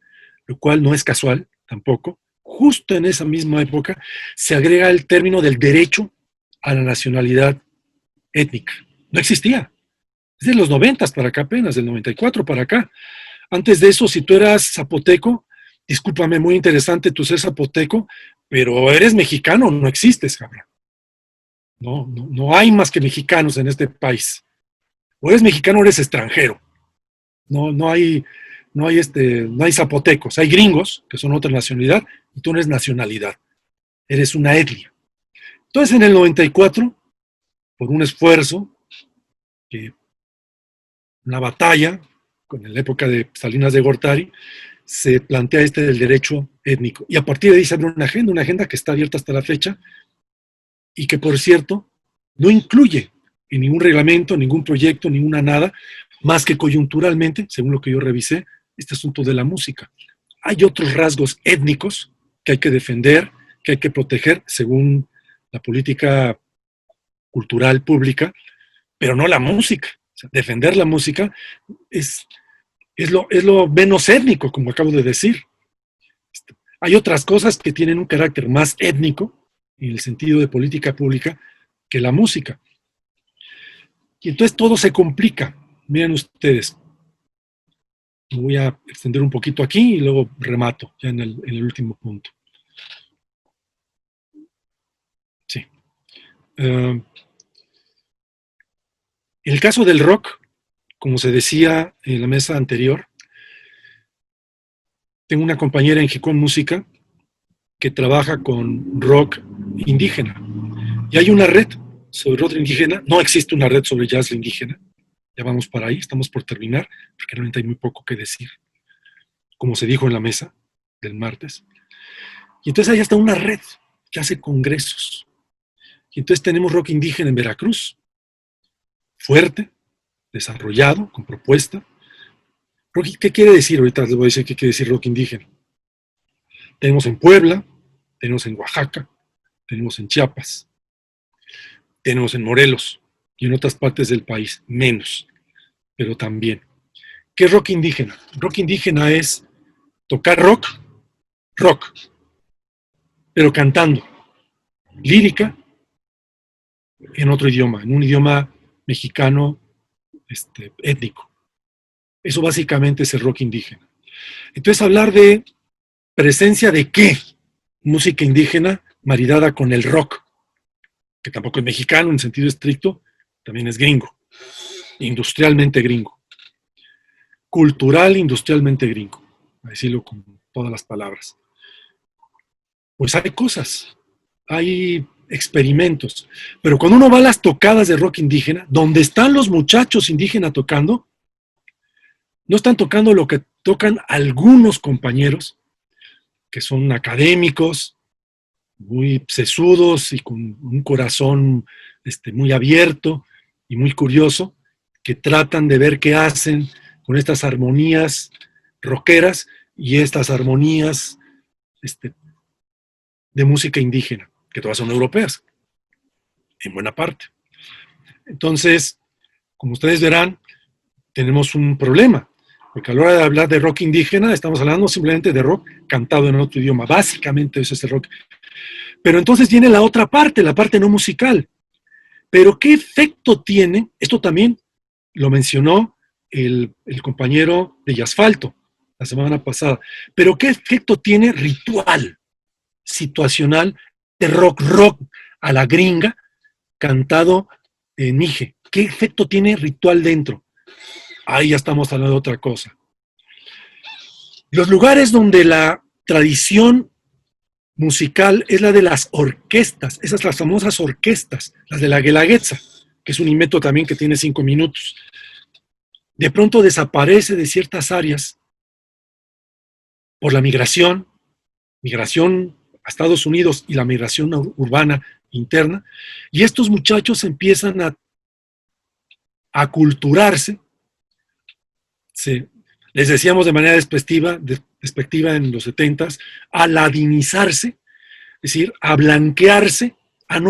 lo cual no es casual tampoco, justo en esa misma época se agrega el término del derecho a la nacionalidad étnica. No existía. Es de los 90 para acá apenas, del 94 para acá. Antes de eso, si tú eras zapoteco, discúlpame, muy interesante tú ser zapoteco, pero eres mexicano, no existes, cabrón. No hay más que mexicanos en este país. O eres mexicano o eres extranjero. No hay zapotecos, hay gringos, que son otra nacionalidad, y tú no eres nacionalidad, eres una etnia. Entonces, en el 94, por un esfuerzo, una batalla, con la época de Salinas de Gortari, se plantea del derecho étnico. Y a partir de ahí se abre una agenda que está abierta hasta la fecha, y que, por cierto, no incluye en ningún reglamento, ningún proyecto, ninguna nada, más que coyunturalmente, según lo que yo revisé, este asunto de la música. Hay otros rasgos étnicos que hay que defender, que hay que proteger, según la política cultural pública, pero no la música. O sea, defender la música es es lo menos étnico, como acabo de decir. Hay otras cosas que tienen un carácter más étnico, en el sentido de política pública, que la música. Y entonces todo se complica. Miren ustedes. Me voy a extender un poquito aquí y luego remato ya en el último punto. Sí. En el caso del rock, como se decía en la mesa anterior, tengo una compañera en Jicón Música que trabaja con rock indígena. Y hay una red sobre rock indígena. No existe una red sobre jazz indígena. Ya vamos para ahí, estamos por terminar, porque realmente hay muy poco que decir, como se dijo en la mesa del martes. Y entonces ahí está una red que hace congresos. Y entonces tenemos rock indígena en Veracruz, fuerte, desarrollado, con propuesta. ¿Qué quiere decir? Ahorita les voy a decir qué quiere decir rock indígena. Tenemos en Puebla, tenemos en Oaxaca, tenemos en Chiapas, tenemos en Morelos y en otras partes del país, menos, pero también. ¿Qué es rock indígena? Rock indígena es tocar rock, pero cantando, lírica, en otro idioma, en un idioma mexicano étnico. Eso básicamente es el rock indígena. Entonces, hablar de presencia de qué música indígena maridada con el rock, que tampoco es mexicano en sentido estricto, también es gringo, industrialmente gringo, cultural, industrialmente gringo, a decirlo con todas las palabras. Pues hay cosas, hay experimentos, pero cuando uno va a las tocadas de rock indígena, donde están los muchachos indígenas tocando, no están tocando lo que tocan algunos compañeros que son académicos, muy sesudos y con un corazón muy abierto y muy curioso, que tratan de ver qué hacen con estas armonías rockeras y estas armonías de música indígena, que todas son europeas, en buena parte. Entonces, como ustedes verán, tenemos un problema, porque a la hora de hablar de rock indígena, estamos hablando simplemente de rock cantado en otro idioma, básicamente eso es el rock. Pero entonces viene la otra parte, la parte no musical. Pero ¿qué efecto tiene? Esto también lo mencionó el compañero de Yasfalto la semana pasada. Pero ¿qué efecto tiene ritual, situacional, de rock a la gringa, cantado en mije? ¿Qué efecto tiene ritual dentro? Ahí ya estamos hablando de otra cosa. Los lugares donde la tradición musical es la de las orquestas, esas las famosas orquestas, las de la Guelaguetza, que es un invento también que tiene 5 minutos. De pronto desaparece de ciertas áreas por la migración a Estados Unidos y la migración urbana interna, y estos muchachos empiezan a aculturarse, les decíamos de manera despectiva en los 70s, a ladinizarse, es decir, a blanquearse, a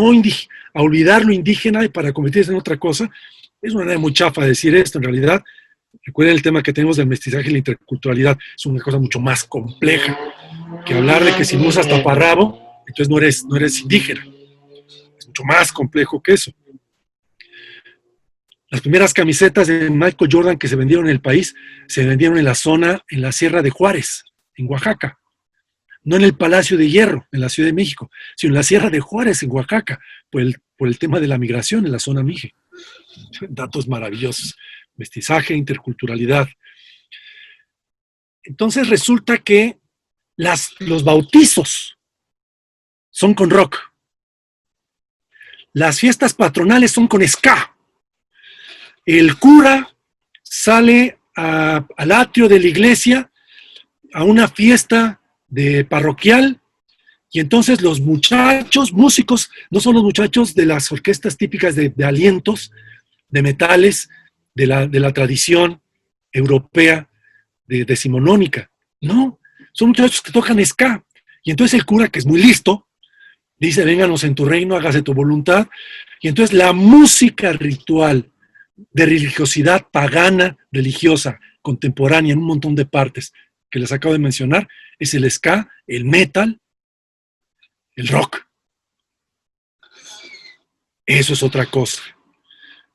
olvidar lo indígena y para convertirse en otra cosa. Es una manera muy chafa de decir esto, en realidad. Recuerden el tema que tenemos del mestizaje y la interculturalidad, es una cosa mucho más compleja que hablar de que si no usas taparrabo, entonces no eres indígena. Es mucho más complejo que eso. Las primeras camisetas de Michael Jordan que se vendieron en el país, se vendieron en la zona, en la Sierra de Juárez, en Oaxaca. No en el Palacio de Hierro, en la Ciudad de México, sino en la Sierra de Juárez, en Oaxaca, por el tema de la migración en la zona mije. Datos maravillosos. Mestizaje, interculturalidad. Entonces resulta que los bautizos son con rock. Las fiestas patronales son con ska. El cura sale al atrio de la iglesia a una fiesta de parroquial y entonces los muchachos, músicos, no son los muchachos de las orquestas típicas de alientos, de metales, de la tradición europea decimonónica. No, son muchachos que tocan ska. Y entonces el cura, que es muy listo, dice, vénganos en tu reino, hágase tu voluntad. Y entonces la música ritual de religiosidad pagana, religiosa, contemporánea en un montón de partes que les acabo de mencionar, es el ska, el metal, el rock. Eso es otra cosa.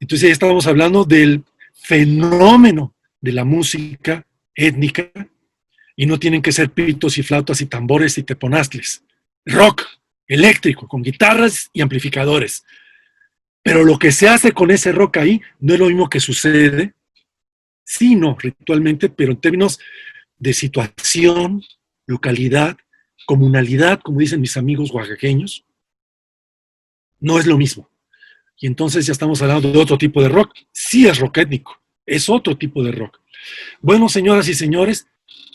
Entonces ya estábamos hablando del fenómeno de la música étnica, y no tienen que ser pitos y flautas y tambores y teponaztles. Rock eléctrico, con guitarras y amplificadores. Pero lo que se hace con ese rock ahí no es lo mismo que sucede, sí, no, ritualmente, pero en términos de situación, localidad, comunalidad, como dicen mis amigos oaxaqueños, no es lo mismo. Y entonces ya estamos hablando de otro tipo de rock. Sí es rock étnico, es otro tipo de rock. Bueno, señoras y señores,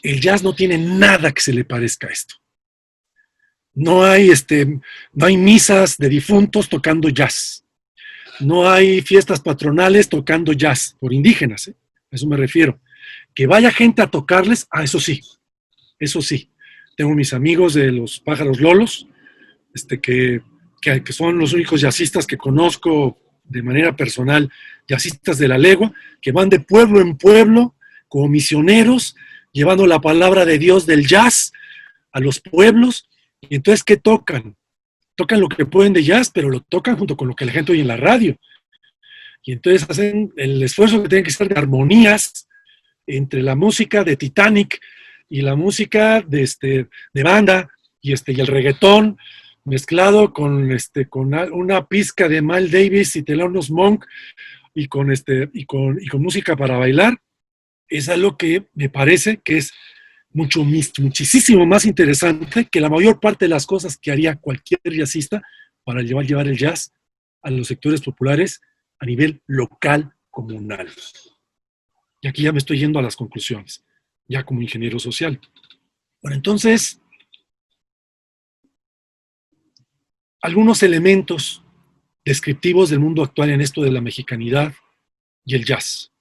el jazz no tiene nada que se le parezca a esto. No hay misas de difuntos tocando jazz. No hay fiestas patronales tocando jazz, por indígenas, a eso me refiero. Que vaya gente a tocarles, eso sí, eso sí. Tengo mis amigos de los Pájaros Lolos, que son los únicos jazzistas que conozco de manera personal, jazzistas de la legua, que van de pueblo en pueblo como misioneros, llevando la palabra de Dios del jazz a los pueblos. Y entonces, ¿qué tocan? Tocan lo que pueden de jazz, pero lo tocan junto con lo que la gente oye en la radio. Y entonces hacen el esfuerzo que tiene que ser de armonías entre la música de Titanic y la música de banda y el reggaetón mezclado con una pizca de Miles Davis y Thelonious Monk y con música para bailar. Es algo que me parece que es muchísimo más interesante que la mayor parte de las cosas que haría cualquier jazzista para llevar el jazz a los sectores populares a nivel local, comunal. Y aquí ya me estoy yendo a las conclusiones, ya como ingeniero social. Bueno, entonces, algunos elementos descriptivos del mundo actual en esto de la mexicanidad y el jazz.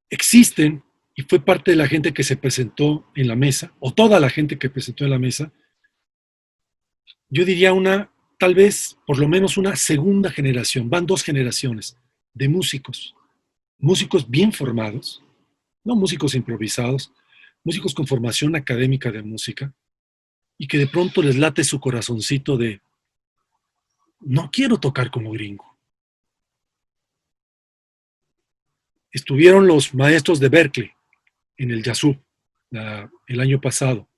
Existen, y fue parte de la gente que se presentó en la mesa, o toda la gente que presentó en la mesa, yo diría tal vez, por lo menos una segunda generación, van 2 generaciones de músicos bien formados, no músicos improvisados, músicos con formación académica de música, y que de pronto les late su corazoncito de, no quiero tocar como gringo. Estuvieron los maestros de Berkeley en el Yazoo el año pasado,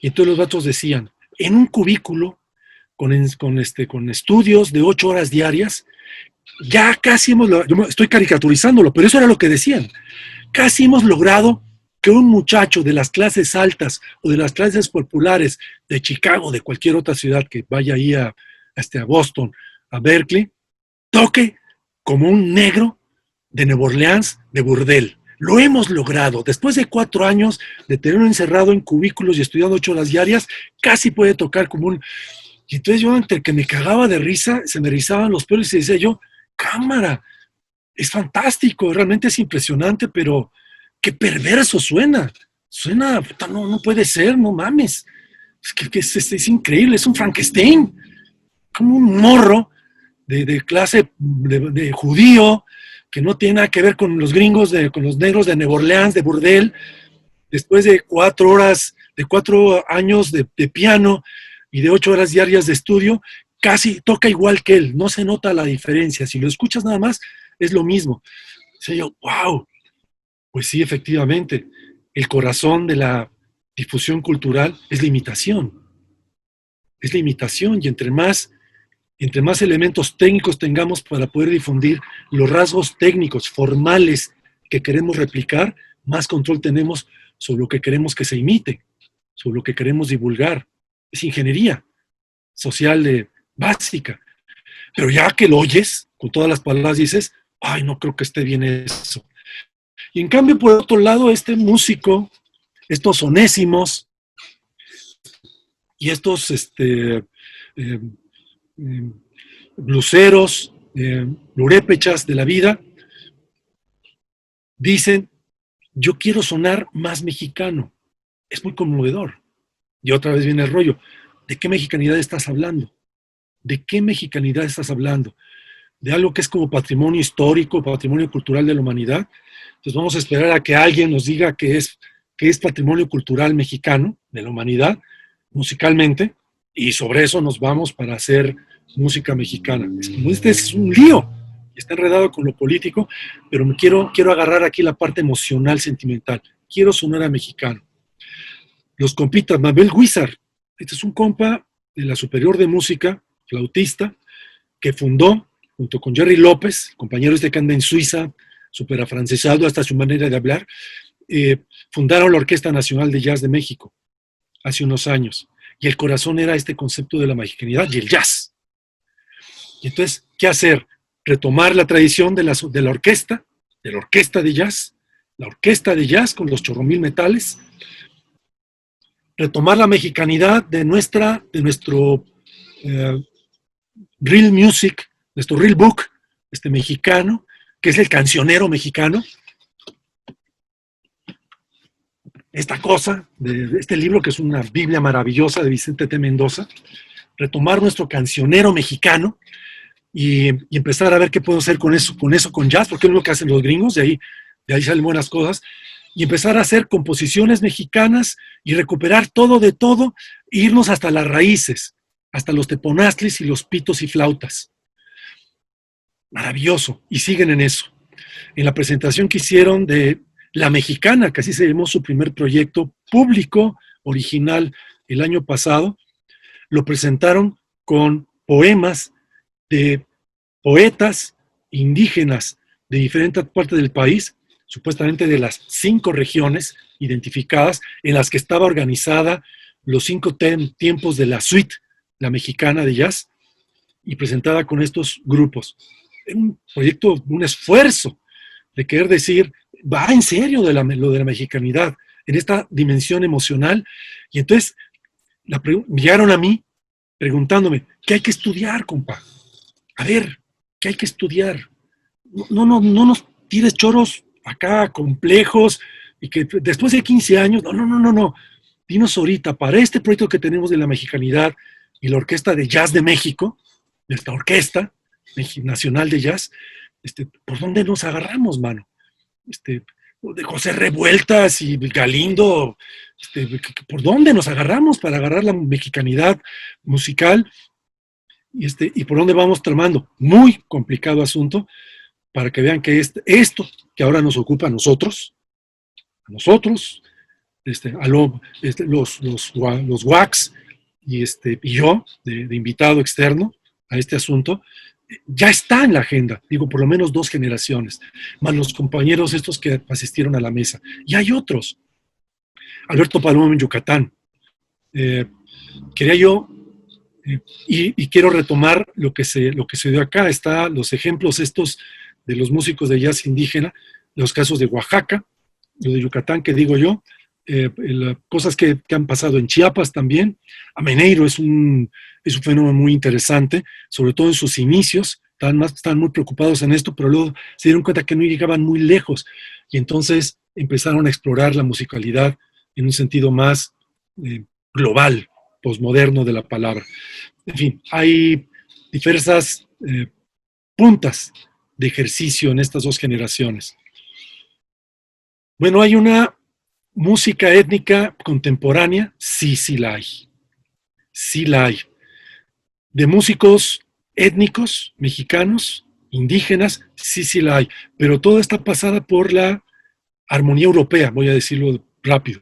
y entonces los vatos decían, en un cubículo, con estudios de 8 horas diarias, ya casi yo estoy caricaturizándolo, pero eso era lo que decían, casi hemos logrado que un muchacho de las clases altas o de las clases populares de Chicago, de cualquier otra ciudad que vaya ahí a Boston, a Berkeley, toque como un negro de Nueva Orleans, de burdel. Lo hemos logrado. Después de 4 años de tenerlo encerrado en cubículos y estudiando 8 horas diarias, casi puede tocar como un... Y entonces yo, entre que me cagaba de risa, se me erizaban los pelos y decía yo, cámara, es fantástico, realmente es impresionante, pero qué perverso suena. Suena, no puede ser, no mames. Es increíble, es un Frankenstein. Como un morro de clase de judío, que no tiene nada que ver con los gringos, con los negros de Nueva Orleans, de burdel, después de 4 años de piano y de 8 horas diarias de estudio, casi toca igual que él, no se nota la diferencia. Si lo escuchas nada más, es lo mismo. O sea, yo, wow, pues sí, efectivamente, el corazón de la difusión cultural es la imitación. Es la imitación, y entre más elementos técnicos tengamos para poder difundir los rasgos técnicos, formales que queremos replicar, más control tenemos sobre lo que queremos que se imite, sobre lo que queremos divulgar. Es ingeniería social básica. Pero ya que lo oyes, con todas las palabras dices, ay, no creo que esté bien eso. Y en cambio, por otro lado, este músico, estos onésimos y estos bluseros, lurépechas de la vida, dicen, yo quiero sonar más mexicano. Es muy conmovedor. Y otra vez viene el rollo. ¿De qué mexicanidad estás hablando? ¿De qué mexicanidad estás hablando? de algo que es como patrimonio histórico, patrimonio cultural de la humanidad. Entonces vamos a esperar a que alguien nos diga que es patrimonio cultural mexicano de la humanidad, musicalmente, y sobre eso nos vamos para hacer música mexicana. Este es un lío, está enredado con lo político, pero quiero agarrar aquí la parte emocional, sentimental. Quiero sonar a mexicano. Los compitas, Mabel Guizar, este es un compa de la Superior de Música, flautista, que fundó, junto con Jerry López, compañeros de que anda en Suiza, súper afrancesado hasta su manera de hablar, fundaron la Orquesta Nacional de Jazz de México hace unos años. Y el corazón era este concepto de la mexicanidad y el jazz. Y entonces, ¿qué hacer? Retomar la tradición de la orquesta de jazz, la orquesta de jazz con los chorromil metales, retomar la mexicanidad de nuestro real music, nuestro real book, mexicano, que es el cancionero mexicano. Esta cosa, de este libro que es una Biblia maravillosa de Vicente T. Mendoza, retomar nuestro cancionero mexicano y empezar a ver qué puedo hacer con eso, con jazz, porque es lo que hacen los gringos, de ahí salen buenas cosas, y empezar a hacer composiciones mexicanas y recuperar todo de todo, e irnos hasta las raíces, hasta los teponaztlis y los pitos y flautas. Maravilloso, y siguen en eso. En la presentación que hicieron de La Mexicana, que así se llamó su primer proyecto público, original, el año pasado, lo presentaron con poemas de poetas indígenas de diferentes partes del país, supuestamente de las 5 regiones identificadas en las que estaba organizada los 5 tiempos de la suite, la mexicana de jazz, y presentada con estos grupos. Era un proyecto, un esfuerzo de querer decir, va en serio lo de la mexicanidad, en esta dimensión emocional. Y entonces llegaron a mí preguntándome, ¿qué hay que estudiar, compa? A ver, ¿qué hay que estudiar? No nos tires choros acá complejos y que después de 15 años, no. Dinos ahorita, para este proyecto que tenemos de la mexicanidad y la Orquesta de Jazz de México, nuestra Orquesta Nacional de Jazz, ¿por dónde nos agarramos, mano? De José Revueltas y Galindo, ¿por dónde nos agarramos para agarrar la mexicanidad musical? Y por dónde vamos tramando. Muy complicado asunto, para que vean que esto que ahora nos ocupa a nosotros, los WACs y yo, de invitado externo a este asunto, ya está en la agenda, digo, por lo menos 2 generaciones, más los compañeros estos que asistieron a la mesa. Y hay otros. Alberto Palomo en Yucatán. Quería yo, y quiero retomar lo que se dio acá. Está los ejemplos estos de los músicos de jazz indígena, los casos de Oaxaca, lo de Yucatán, que digo yo, cosas que han pasado en Chiapas también. Ameneiro es un fenómeno muy interesante, sobre todo en sus inicios, estaban muy preocupados en esto, pero luego se dieron cuenta que no llegaban muy lejos, y entonces empezaron a explorar la musicalidad en un sentido más global, posmoderno de la palabra. En fin, hay diversas puntas de ejercicio en estas 2 generaciones. Bueno, hay una música étnica contemporánea, sí la hay. Sí la hay. De músicos étnicos, mexicanos, indígenas, sí la hay. Pero toda está pasada por la armonía europea, voy a decirlo rápido,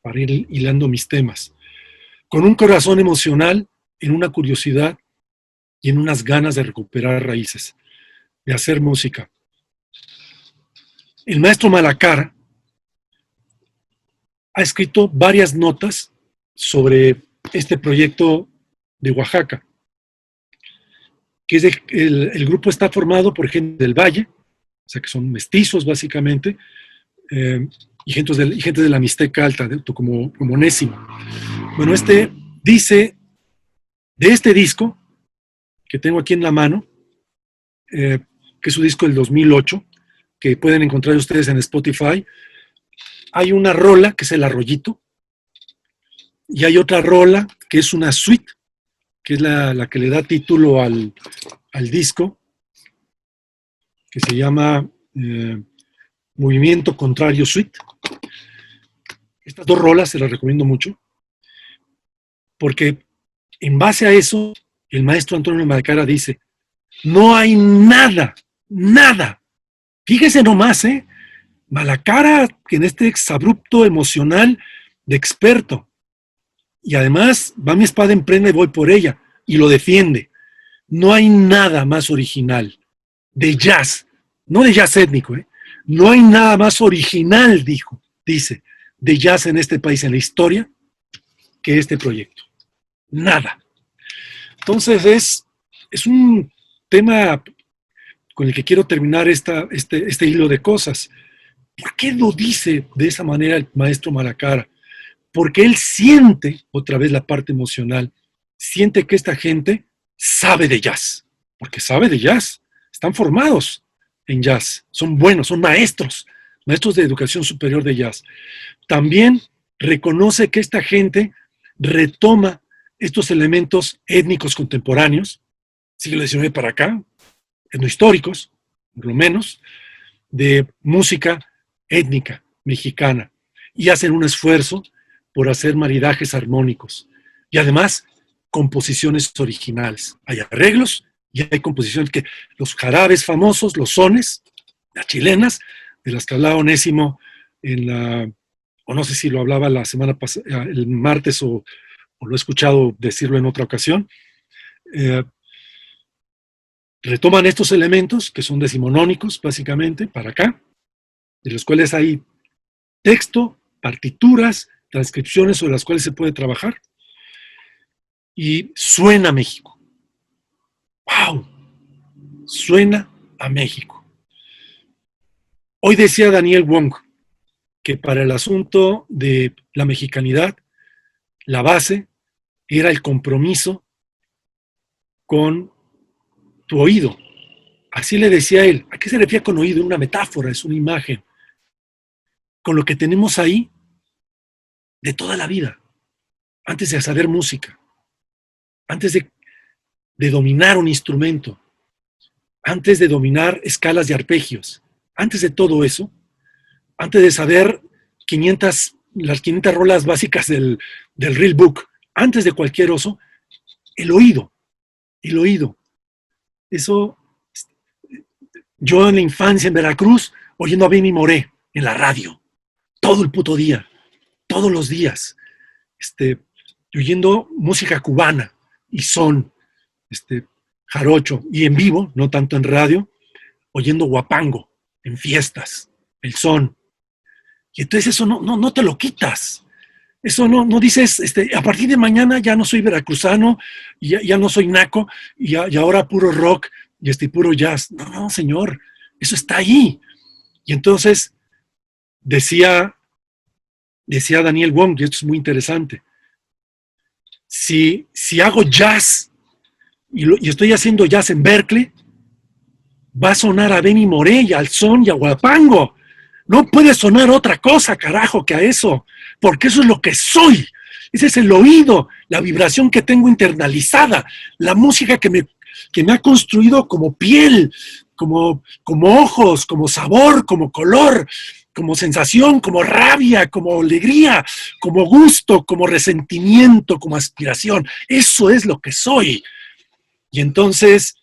para ir hilando mis temas. Con un corazón emocional, en una curiosidad y en unas ganas de recuperar raíces, de hacer música. El maestro Malacara ha escrito varias notas sobre este proyecto de Oaxaca, que es el grupo está formado por gente del Valle, o sea que son mestizos básicamente, y gente de la Mixteca Alta, como Nésimo. Bueno, dice de este disco, que tengo aquí en la mano, que es su disco del 2008, que pueden encontrar ustedes en Spotify. Hay una rola, que es El Arroyito, y hay otra rola, que es una suite, que es la que le da título al disco, que se llama Movimiento Contrario Suite. Estas dos rolas se las recomiendo mucho, porque en base a eso, el maestro Antonio Malacara dice, no hay nada, nada. Fíjese nomás, Malacara, que en este exabrupto emocional de experto, y además va mi espada en prenda y voy por ella, y lo defiende. No hay nada más original de jazz, no de jazz étnico, no hay nada más original, dice, de jazz en este país, en la historia, que este proyecto. Nada. Entonces es un tema con el que quiero terminar este hilo de cosas. ¿Por qué lo dice de esa manera el maestro Malacara? Porque él siente, otra vez la parte emocional, siente que esta gente sabe de jazz, porque sabe de jazz, están formados en jazz, son buenos, son maestros de educación superior de jazz. También reconoce que esta gente retoma estos elementos étnicos contemporáneos, siglo XIX para acá, etnohistóricos, por lo menos, de música étnica mexicana, y hacen un esfuerzo por hacer maridajes armónicos. Y además, composiciones originales. Hay arreglos y hay composiciones que los jarabes famosos, los sones, las chilenas, de las que hablaba Onésimo o no sé si lo hablaba la semana pasada, el martes, o lo he escuchado decirlo en otra ocasión, retoman estos elementos que son decimonónicos, básicamente, para acá, de los cuales hay texto, partituras, transcripciones sobre las cuales se puede trabajar, y suena a México. ¡Wow! Suena a México. Hoy decía Daniel Wong que para el asunto de la mexicanidad, la base era el compromiso con tu oído. Así le decía él. ¿A qué se refiere con oído? Una metáfora, es una imagen. Con lo que tenemos ahí de toda la vida, antes de saber música, antes de dominar un instrumento, antes de dominar escalas de arpegios, antes de todo eso, antes de saber las 500 rolas básicas del Real Book, antes de cualquier oso, el oído. Eso, yo en la infancia en Veracruz, oyendo a Benny Moré en la radio, todo el puto día, todos los días, oyendo música cubana y son, jarocho, y en vivo, no tanto en radio, oyendo guapango, en fiestas, el son. Y entonces eso no te lo quitas. Eso no dices, a partir de mañana ya no soy veracruzano, y ya no soy naco, y ahora puro rock y puro jazz. No, señor, eso está ahí. Y entonces decía Daniel Wong, y esto es muy interesante, si hago jazz y estoy haciendo jazz en Berkeley, va a sonar a Benny Moré y al son y a guapango. No puede sonar otra cosa, carajo, que a eso, porque eso es lo que soy. Ese es el oído, la vibración que tengo internalizada, la música que me ha construido como piel, como ojos, como sabor, como color, como sensación, como rabia, como alegría, como gusto, como resentimiento, como aspiración. Eso es lo que soy. Y entonces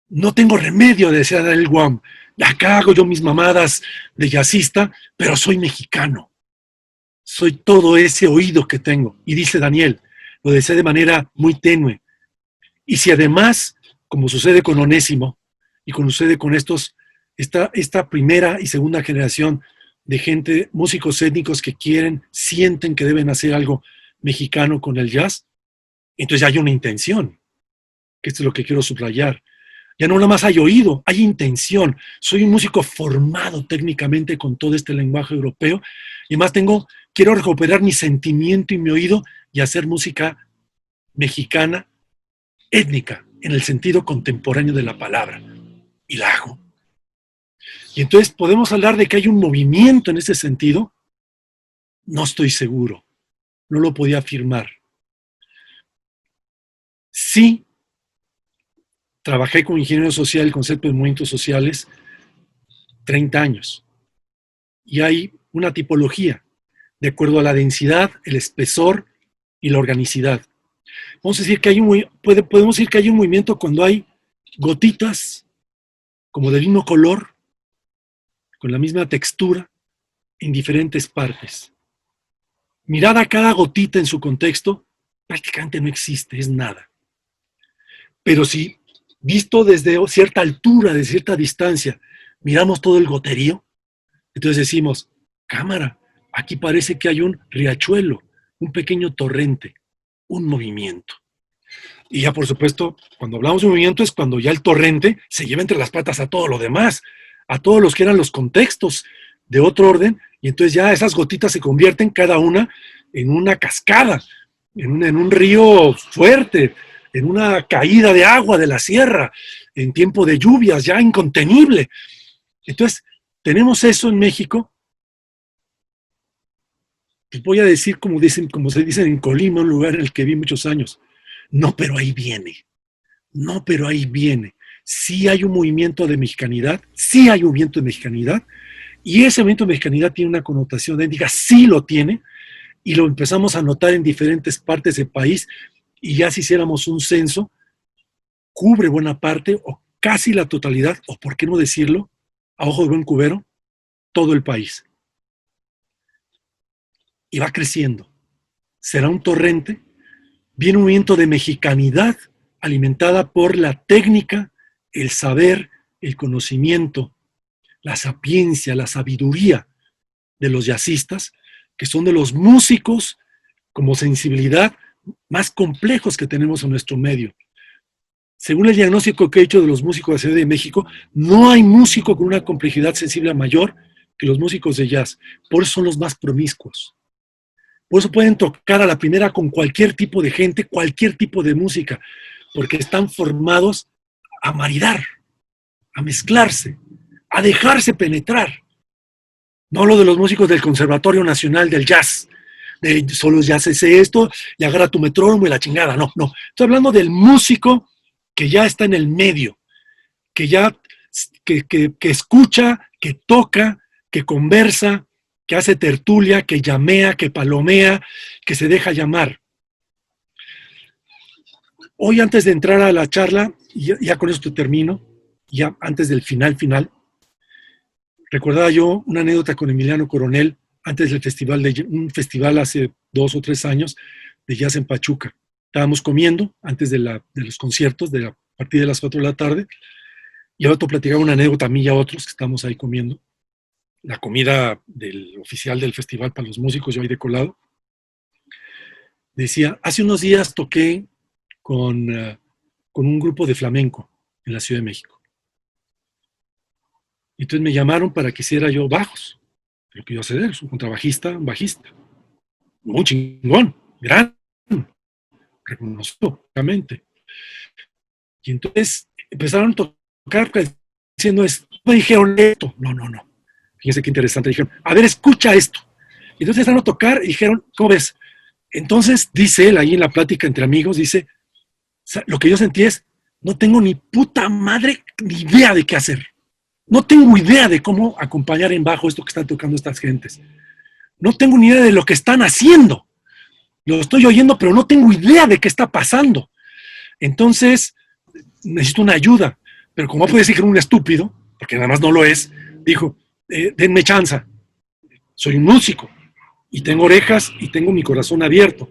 no tengo remedio de decir a Daniel Wong, acá hago yo mis mamadas de jazzista, pero soy mexicano. Soy todo ese oído que tengo. Y dice Daniel, lo decía de manera muy tenue. Y si además, como sucede con Onésimo, y como sucede con esta primera y segunda generación de gente, músicos étnicos que sienten que deben hacer algo mexicano con el jazz, entonces hay una intención, que esto es lo que quiero subrayar. Ya no nada más hay oído, hay intención. Soy un músico formado técnicamente con todo este lenguaje europeo, y además quiero recuperar mi sentimiento y mi oído y hacer música mexicana, étnica, en el sentido contemporáneo de la palabra. Y la hago. Y entonces podemos hablar de que hay un movimiento en ese sentido. No estoy seguro. No lo podía afirmar. Sí, trabajé como ingeniero social el concepto de movimientos sociales 30 años. Y hay una tipología de acuerdo a la densidad, el espesor y la organicidad. Vamos a decir que podemos decir que hay un movimiento cuando hay gotitas como del mismo color, con la misma textura, en diferentes partes. Mirada cada gotita en su contexto, prácticamente no existe, es nada. Pero si, visto desde cierta altura, de cierta distancia, miramos todo el goterío, entonces decimos, cámara, aquí parece que hay un riachuelo, un pequeño torrente, un movimiento. Y ya, por supuesto, cuando hablamos de movimiento es cuando ya el torrente se lleva entre las patas a todo lo demás, a todos los que eran los contextos de otro orden, y entonces ya esas gotitas se convierten cada una en una cascada, en un río fuerte, en una caída de agua de la sierra, en tiempo de lluvias, ya incontenible. Entonces, tenemos eso en México. Pues voy a decir como se dice en Colima, un lugar en el que vi muchos años. No, pero ahí viene. No, pero ahí viene. Sí hay un movimiento de mexicanidad, sí hay un movimiento de mexicanidad, y ese movimiento de mexicanidad tiene una connotación étnica, sí lo tiene, y lo empezamos a notar en diferentes partes del país, y ya si hiciéramos un censo, cubre buena parte, o casi la totalidad, o por qué no decirlo, a ojo de buen cubero, todo el país. Y va creciendo. Será un torrente. Viene un movimiento de mexicanidad alimentada por la técnica, el saber, el conocimiento, la sapiencia, la sabiduría de los jazzistas, que son de los músicos como sensibilidad más complejos que tenemos en nuestro medio. Según el diagnóstico que he hecho de los músicos de la Ciudad de México, no hay músico con una complejidad sensible mayor que los músicos de jazz. Por eso son los más promiscuos. Por eso pueden tocar a la primera con cualquier tipo de gente, cualquier tipo de música, porque están formados a maridar, a mezclarse, a dejarse penetrar. No lo de los músicos del Conservatorio Nacional del Jazz, de solo jazz es esto, y agarra tu metrónomo y la chingada. No, no. Estoy hablando del músico que ya está en el medio, que ya que escucha, que toca, que conversa, que hace tertulia, que llamea, que palomea, que se deja llamar. Hoy, antes de entrar a la charla, y ya con esto termino, ya antes del final, recordaba yo una anécdota con Emiliano Coronel antes del festival, un festival hace 2 o 3 años de jazz en Pachuca. Estábamos comiendo antes de los conciertos, a partir de las 4 de la tarde, y a otro platicaba una anécdota a mí y a otros que estamos ahí comiendo. La comida del oficial del festival para los músicos, yo ahí de colado. Decía, hace unos días toqué con un grupo de flamenco en la Ciudad de México. Y entonces me llamaron para que hiciera yo bajos. Lo que iba a hacer es un contrabajista, un bajista. Muy chingón, gran, reconocido, obviamente. Y entonces empezaron a tocar diciendo esto. Me dijeron esto. No. Fíjense qué interesante. Dijeron, a ver, escucha esto. Y entonces empezaron a tocar y dijeron, ¿cómo ves? Entonces, dice él ahí en la plática entre amigos, dice, o sea, lo que yo sentí es, no tengo ni puta madre ni idea de qué hacer. No tengo idea de cómo acompañar en bajo esto que están tocando estas gentes. No tengo ni idea de lo que están haciendo. Lo estoy oyendo, pero no tengo idea de qué está pasando. Entonces, necesito una ayuda. Pero como puede decir que era un estúpido, porque nada más no lo es, dijo, denme chance. Soy un músico y tengo orejas y tengo mi corazón abierto.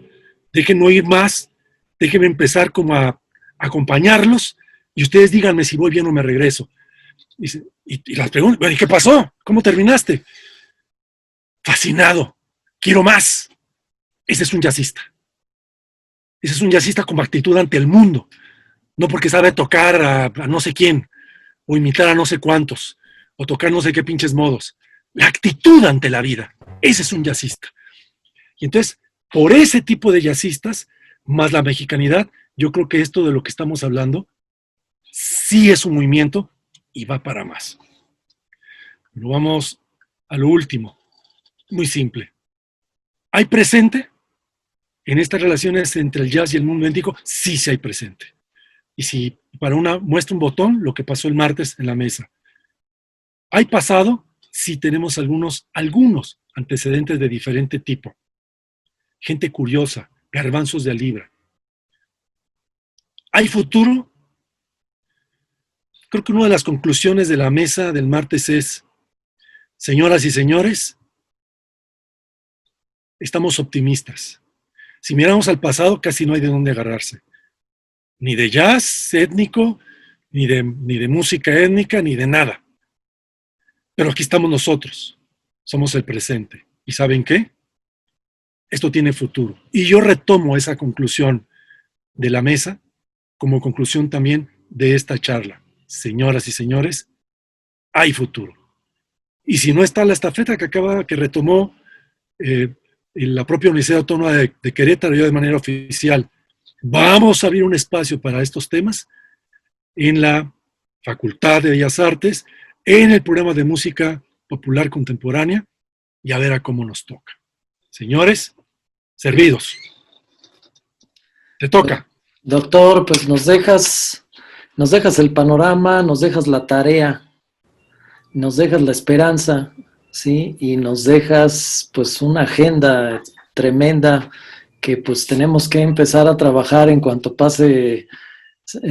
Déjenme oír más, déjenme empezar como a acompañarlos y ustedes díganme si voy bien o me regreso. Y las preguntas, bueno, ¿y qué pasó? ¿Cómo terminaste? Fascinado, quiero más. Ese es un jazzista. Ese es un jazzista con actitud ante el mundo. No porque sabe tocar a no sé quién, o imitar a no sé cuántos, o tocar no sé qué pinches modos. La actitud ante la vida. Ese es un jazzista. Y entonces, por ese tipo de jazzistas, más la mexicanidad, yo creo que esto de lo que estamos hablando, sí es un movimiento y va para más. Pero vamos a lo último. Muy simple. ¿Hay presente en estas relaciones entre el jazz y el mundo étnico? Sí hay presente. Y si para una muestra un botón, lo que pasó el martes en la mesa. Hay pasado, sí tenemos algunos antecedentes de diferente tipo. Gente curiosa, garbanzos de a libra. ¿Hay futuro? Creo que una de las conclusiones de la mesa del martes es, señoras y señores, estamos optimistas. Si miramos al pasado, casi no hay de dónde agarrarse. Ni de jazz étnico, ni de música étnica, ni de nada. Pero aquí estamos nosotros. Somos el presente. ¿Y saben qué? Esto tiene futuro. Y yo retomo esa conclusión de la mesa como conclusión también de esta charla. Señoras y señores, hay futuro. Y si no está la estafeta que retomó la propia Universidad Autónoma de Querétaro ya de manera oficial, vamos a abrir un espacio para estos temas en la Facultad de Bellas Artes, en el programa de música popular contemporánea, y a ver a cómo nos toca. Señores, servidos. Te toca. Doctor, pues nos dejas el panorama, nos dejas la tarea, nos dejas la esperanza, ¿sí? Y nos dejas pues una agenda tremenda que pues tenemos que empezar a trabajar en cuanto pase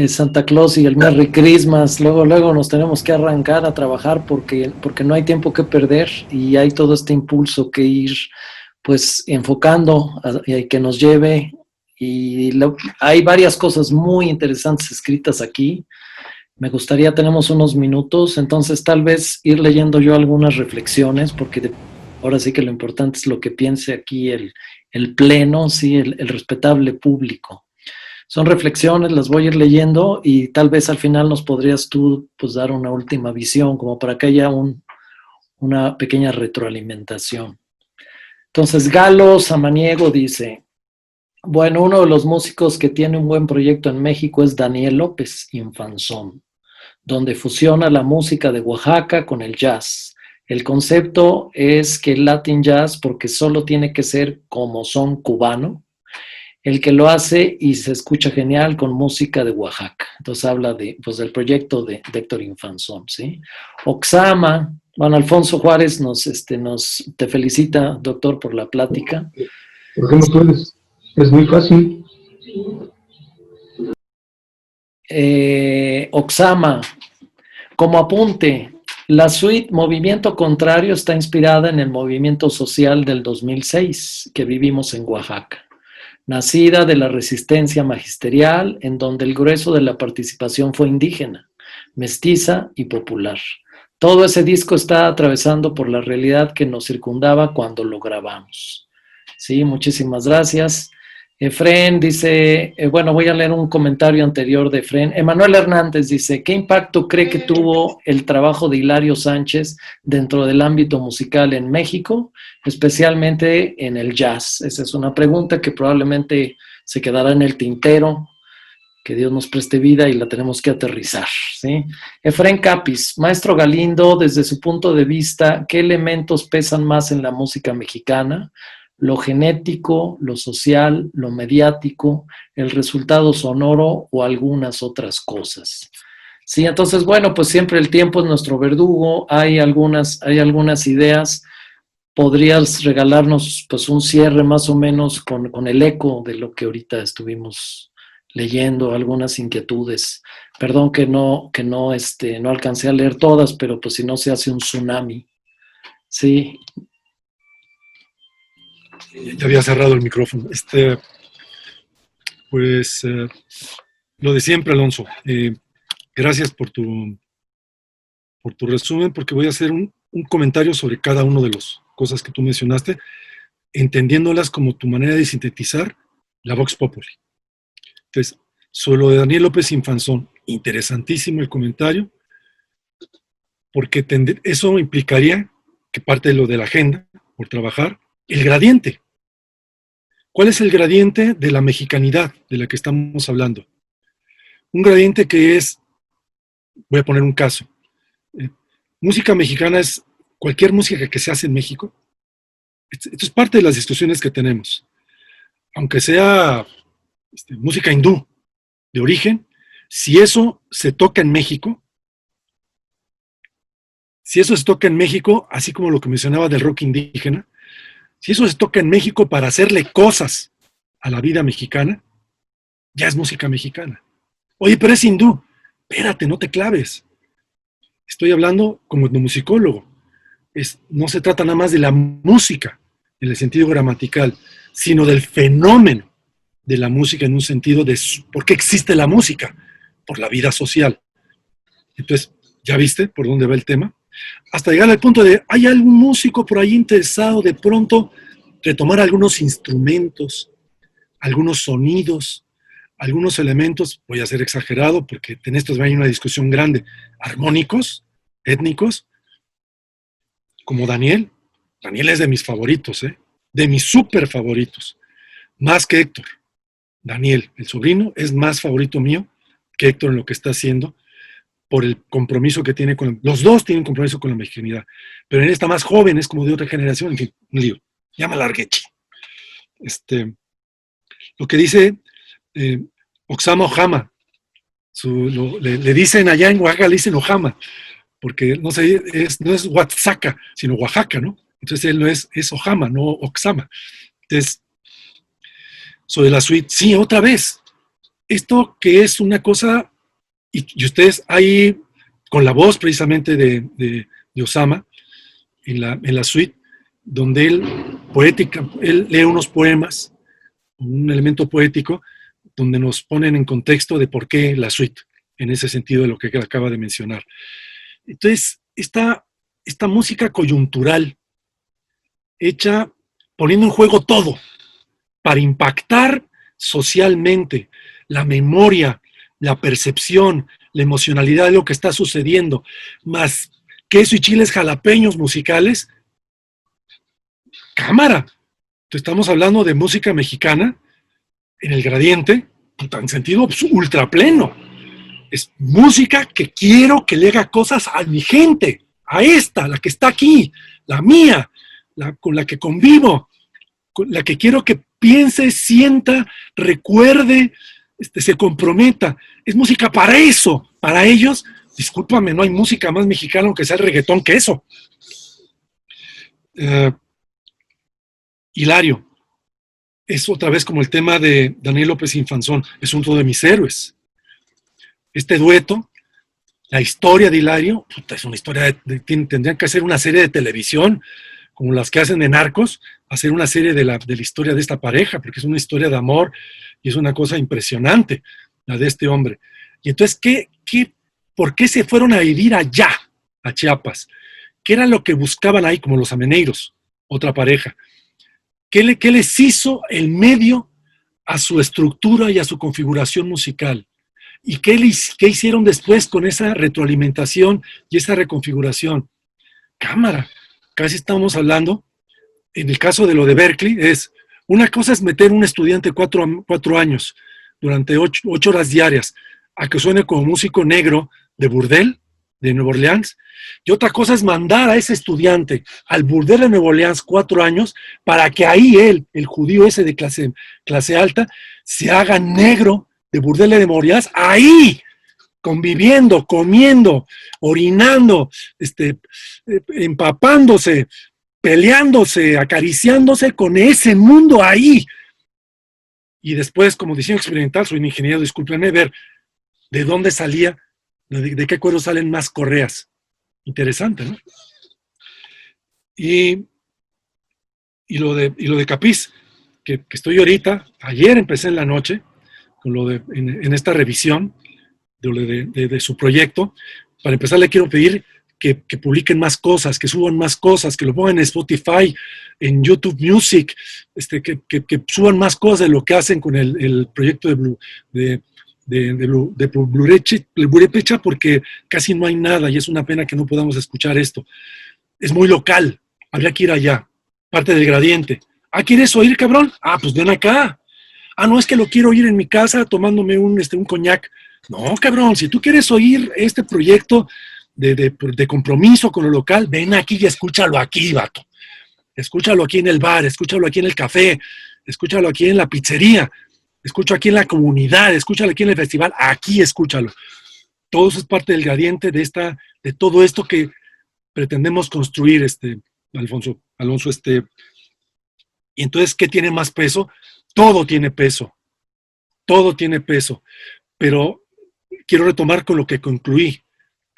Santa Claus y el Merry Christmas. Luego nos tenemos que arrancar a trabajar porque no hay tiempo que perder y hay todo este impulso que ir pues enfocando y que nos lleve. Y hay varias cosas muy interesantes escritas aquí. Me gustaría, tenemos unos minutos, entonces tal vez ir leyendo yo algunas reflexiones, porque ahora sí que lo importante es lo que piense aquí el pleno, ¿sí? el respetable público. Son reflexiones, las voy a ir leyendo y tal vez al final nos podrías tú pues, dar una última visión, como para que haya una pequeña retroalimentación. Entonces, Galo Samaniego dice, bueno, uno de los músicos que tiene un buen proyecto en México es Daniel López Infanzón, donde fusiona la música de Oaxaca con el jazz. El concepto es que el Latin Jazz, porque solo tiene que ser como son cubano, el que lo hace y se escucha genial con música de Oaxaca. Entonces habla pues, del proyecto de Héctor Infanzón, ¿sí? Oxama, bueno, Alfonso Juárez te felicita, doctor, por la plática. ¿Por qué no puedes? Es muy fácil. Oxama, como apunte, la suite Movimiento Contrario está inspirada en el movimiento social del 2006 que vivimos en Oaxaca, nacida de la resistencia magisterial en donde el grueso de la participación fue indígena, mestiza y popular. Todo ese disco está atravesando por la realidad que nos circundaba cuando lo grabamos. Sí, muchísimas gracias. Efren dice, bueno, voy a leer un comentario anterior de Efren. Emanuel Hernández dice, ¿qué impacto cree que tuvo el trabajo de Hilario Sánchez dentro del ámbito musical en México, especialmente en el jazz? Esa es una pregunta que probablemente se quedará en el tintero, que Dios nos preste vida y la tenemos que aterrizar, ¿sí? Efren Capis, maestro Galindo, desde su punto de vista, ¿qué elementos pesan más en la música mexicana? Lo genético, lo social, lo mediático, el resultado sonoro o algunas otras cosas. Sí, entonces, bueno, pues siempre el tiempo es nuestro verdugo, hay algunas ideas. ¿Podrías regalarnos pues un cierre más o menos con el eco de lo que ahorita estuvimos leyendo, algunas inquietudes? Perdón que no alcancé a leer todas, pero pues si no se hace un tsunami. Sí. Ya había cerrado el micrófono. Lo de siempre, Alonso. Gracias por tu resumen, porque voy a hacer un comentario sobre cada uno de las cosas que tú mencionaste, entendiéndolas como tu manera de sintetizar la Vox Populi. Entonces, sobre lo de Daniel López Infanzón, interesantísimo el comentario, porque eso implicaría que parte de lo de la agenda, por trabajar, el gradiente. ¿Cuál es el gradiente de la mexicanidad de la que estamos hablando? Un gradiente que es, voy a poner un caso, música mexicana es cualquier música que se hace en México. Esto es parte de las discusiones que tenemos. Aunque sea música hindú de origen, Si eso se toca en México, así como lo que mencionaba del rock indígena, si eso se toca en México para hacerle cosas a la vida mexicana, ya es música mexicana. Oye, pero es hindú. Espérate, no te claves. Estoy hablando como etnomusicólogo. No se trata nada más de la música, en el sentido gramatical, sino del fenómeno de la música en un sentido de por qué existe la música, por la vida social. Entonces, ¿ya viste por dónde va el tema? Hasta llegar al punto de, ¿hay algún músico por ahí interesado de pronto retomar algunos instrumentos, algunos sonidos, algunos elementos, voy a ser exagerado porque en esto hay una discusión grande, armónicos, étnicos, como Daniel? Daniel es de mis favoritos, de mis súper favoritos, más que Héctor. Daniel, el sobrino, es más favorito mío que Héctor en lo que está haciendo, por el compromiso que tiene con... Los dos tienen compromiso con la mexicanidad, pero en esta más joven es como de otra generación, en fin, un lío. Ya me largué, lo que dice Oxama Ojama, le dicen allá en Oaxaca, le dicen Ojama, porque no es Oaxaca, sino Oaxaca, ¿no? Entonces él no es Ojama, no Oxama. Entonces, sobre la suite, sí, otra vez, esto que es una cosa, y ustedes ahí, con la voz precisamente de Osama, en la suite, donde él lee unos poemas, un elemento poético, donde nos ponen en contexto de por qué la suite, en ese sentido de lo que acaba de mencionar. Entonces, esta música coyuntural, hecha poniendo en juego todo, para impactar socialmente la memoria, la percepción, la emocionalidad de lo que está sucediendo, más queso y chiles jalapeños musicales, cámara. Entonces, estamos hablando de música mexicana en el gradiente, en sentido ultra pleno. Es música que quiero que le haga cosas a mi gente, a esta, la que está aquí, la mía, con la que convivo, con la que quiero que piense, sienta, recuerde, se comprometa. Es música para eso, para ellos. Discúlpame, no hay música más mexicana aunque sea el reggaetón que eso. Hilario, es otra vez como el tema de Daniel López Infanzón, es uno de mis héroes. Este dueto, la historia de Hilario, es una historia tendrían que hacer una serie de televisión, como las que hacen de Narcos, hacer una serie de la historia de esta pareja, porque es una historia de amor y es una cosa impresionante, la de este hombre. Y entonces, ¿por qué se fueron a vivir allá, a Chiapas? ¿Qué era lo que buscaban ahí, como los ameneiros, otra pareja? ¿Qué les hizo el medio a su estructura y a su configuración musical? ¿Y qué hicieron después con esa retroalimentación y esa reconfiguración? Cámara, casi estamos hablando, en el caso de lo de Berklee, una cosa es meter un estudiante 4 años durante 8 horas diarias a que suene como músico negro de burdel de Nueva Orleans, y otra cosa es mandar a ese estudiante al burdel de Nueva Orleans 4 años para que ahí él, el judío ese de clase alta, se haga negro de burdel de Nueva Orleans, ahí, conviviendo, comiendo, orinando, empapándose, peleándose, acariciándose con ese mundo ahí. Y después, como diseño experimental, soy un ingeniero, discúlpenme, ver de dónde salía, de qué cuero salen más correas. Interesante, ¿no? Y lo de Capiz, que estoy ahorita, ayer empecé en la noche, con en esta revisión de su proyecto. Para empezar, le quiero pedir que publiquen más cosas, que suban más cosas, que lo pongan en Spotify, en YouTube Music, que suban más cosas de lo que hacen con el proyecto de Purépecha, porque casi no hay nada y es una pena que no podamos escuchar esto. Es muy local, habría que ir allá, parte del gradiente. ¿Quieres oír, cabrón? Pues ven acá. No, es que lo quiero oír en mi casa tomándome un coñac. No, cabrón, si tú quieres oír este proyecto de compromiso con lo local, ven aquí y escúchalo aquí, vato. Escúchalo aquí en el bar, escúchalo aquí en el café, escúchalo aquí en la pizzería, escucho aquí en la comunidad, escúchalo aquí en el festival, aquí escúchalo. Todo eso es parte del gradiente de todo esto que pretendemos construir, Alonso. Y entonces, ¿qué tiene más peso? Todo tiene peso. Todo tiene peso. Pero quiero retomar con lo que concluí,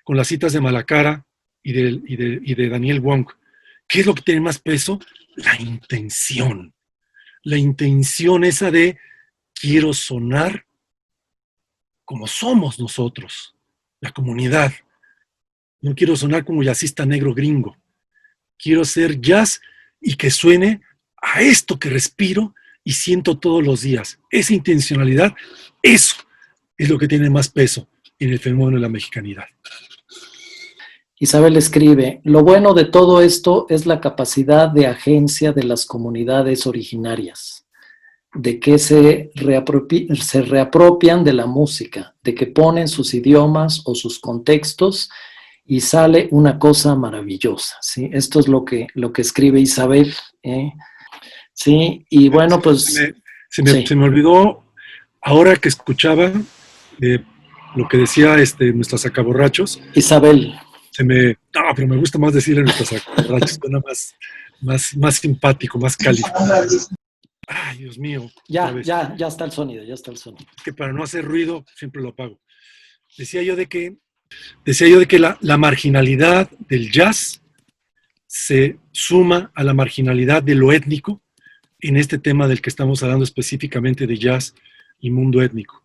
con las citas de Malacara y de Daniel Wong. ¿Qué es lo que tiene más peso? La intención. La intención esa de quiero sonar como somos nosotros, la comunidad. No quiero sonar como jazzista negro gringo. Quiero hacer jazz y que suene a esto que respiro y siento todos los días. Esa intencionalidad, eso es lo que tiene más peso en el fenómeno de la mexicanidad. Isabel escribe, lo bueno de todo esto es la capacidad de agencia de las comunidades originarias, de que se reapropian de la música, de que ponen sus idiomas o sus contextos y sale una cosa maravillosa, ¿sí? Esto es lo que escribe Isabel, ¿eh? Sí, y bueno, pues... Se me olvidó, ahora que escuchaba lo que decía nuestra sacaborrachos. Isabel. No, pero me gusta más decirle nuestra sacaborrachos, suena más simpático, más cálido. Ay, Dios mío. Ya está el sonido, ya está el sonido. Es que para no hacer ruido, siempre lo apago. Decía yo de que la marginalidad del jazz se suma a la marginalidad de lo étnico en este tema del que estamos hablando específicamente de jazz y mundo étnico.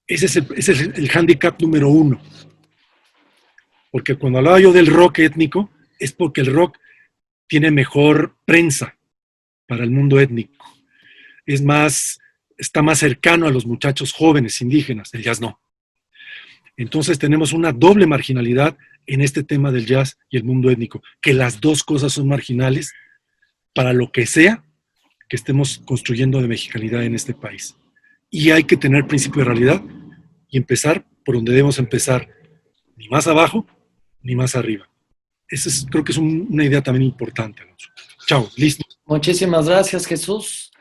Ese es el hándicap número 1. Porque cuando hablaba yo del rock étnico, es porque el rock tiene mejor prensa para el mundo étnico. Está más cercano a los muchachos jóvenes indígenas, el jazz no. Entonces tenemos una doble marginalidad en este tema del jazz y el mundo étnico, que las dos cosas son marginales para lo que sea que estemos construyendo de mexicanidad en este país. Y hay que tener principio de realidad y empezar por donde debemos empezar, ni más abajo ni más arriba. Creo que es una idea también importante, Alonso. Chao, listo. Muchísimas gracias, Jesús.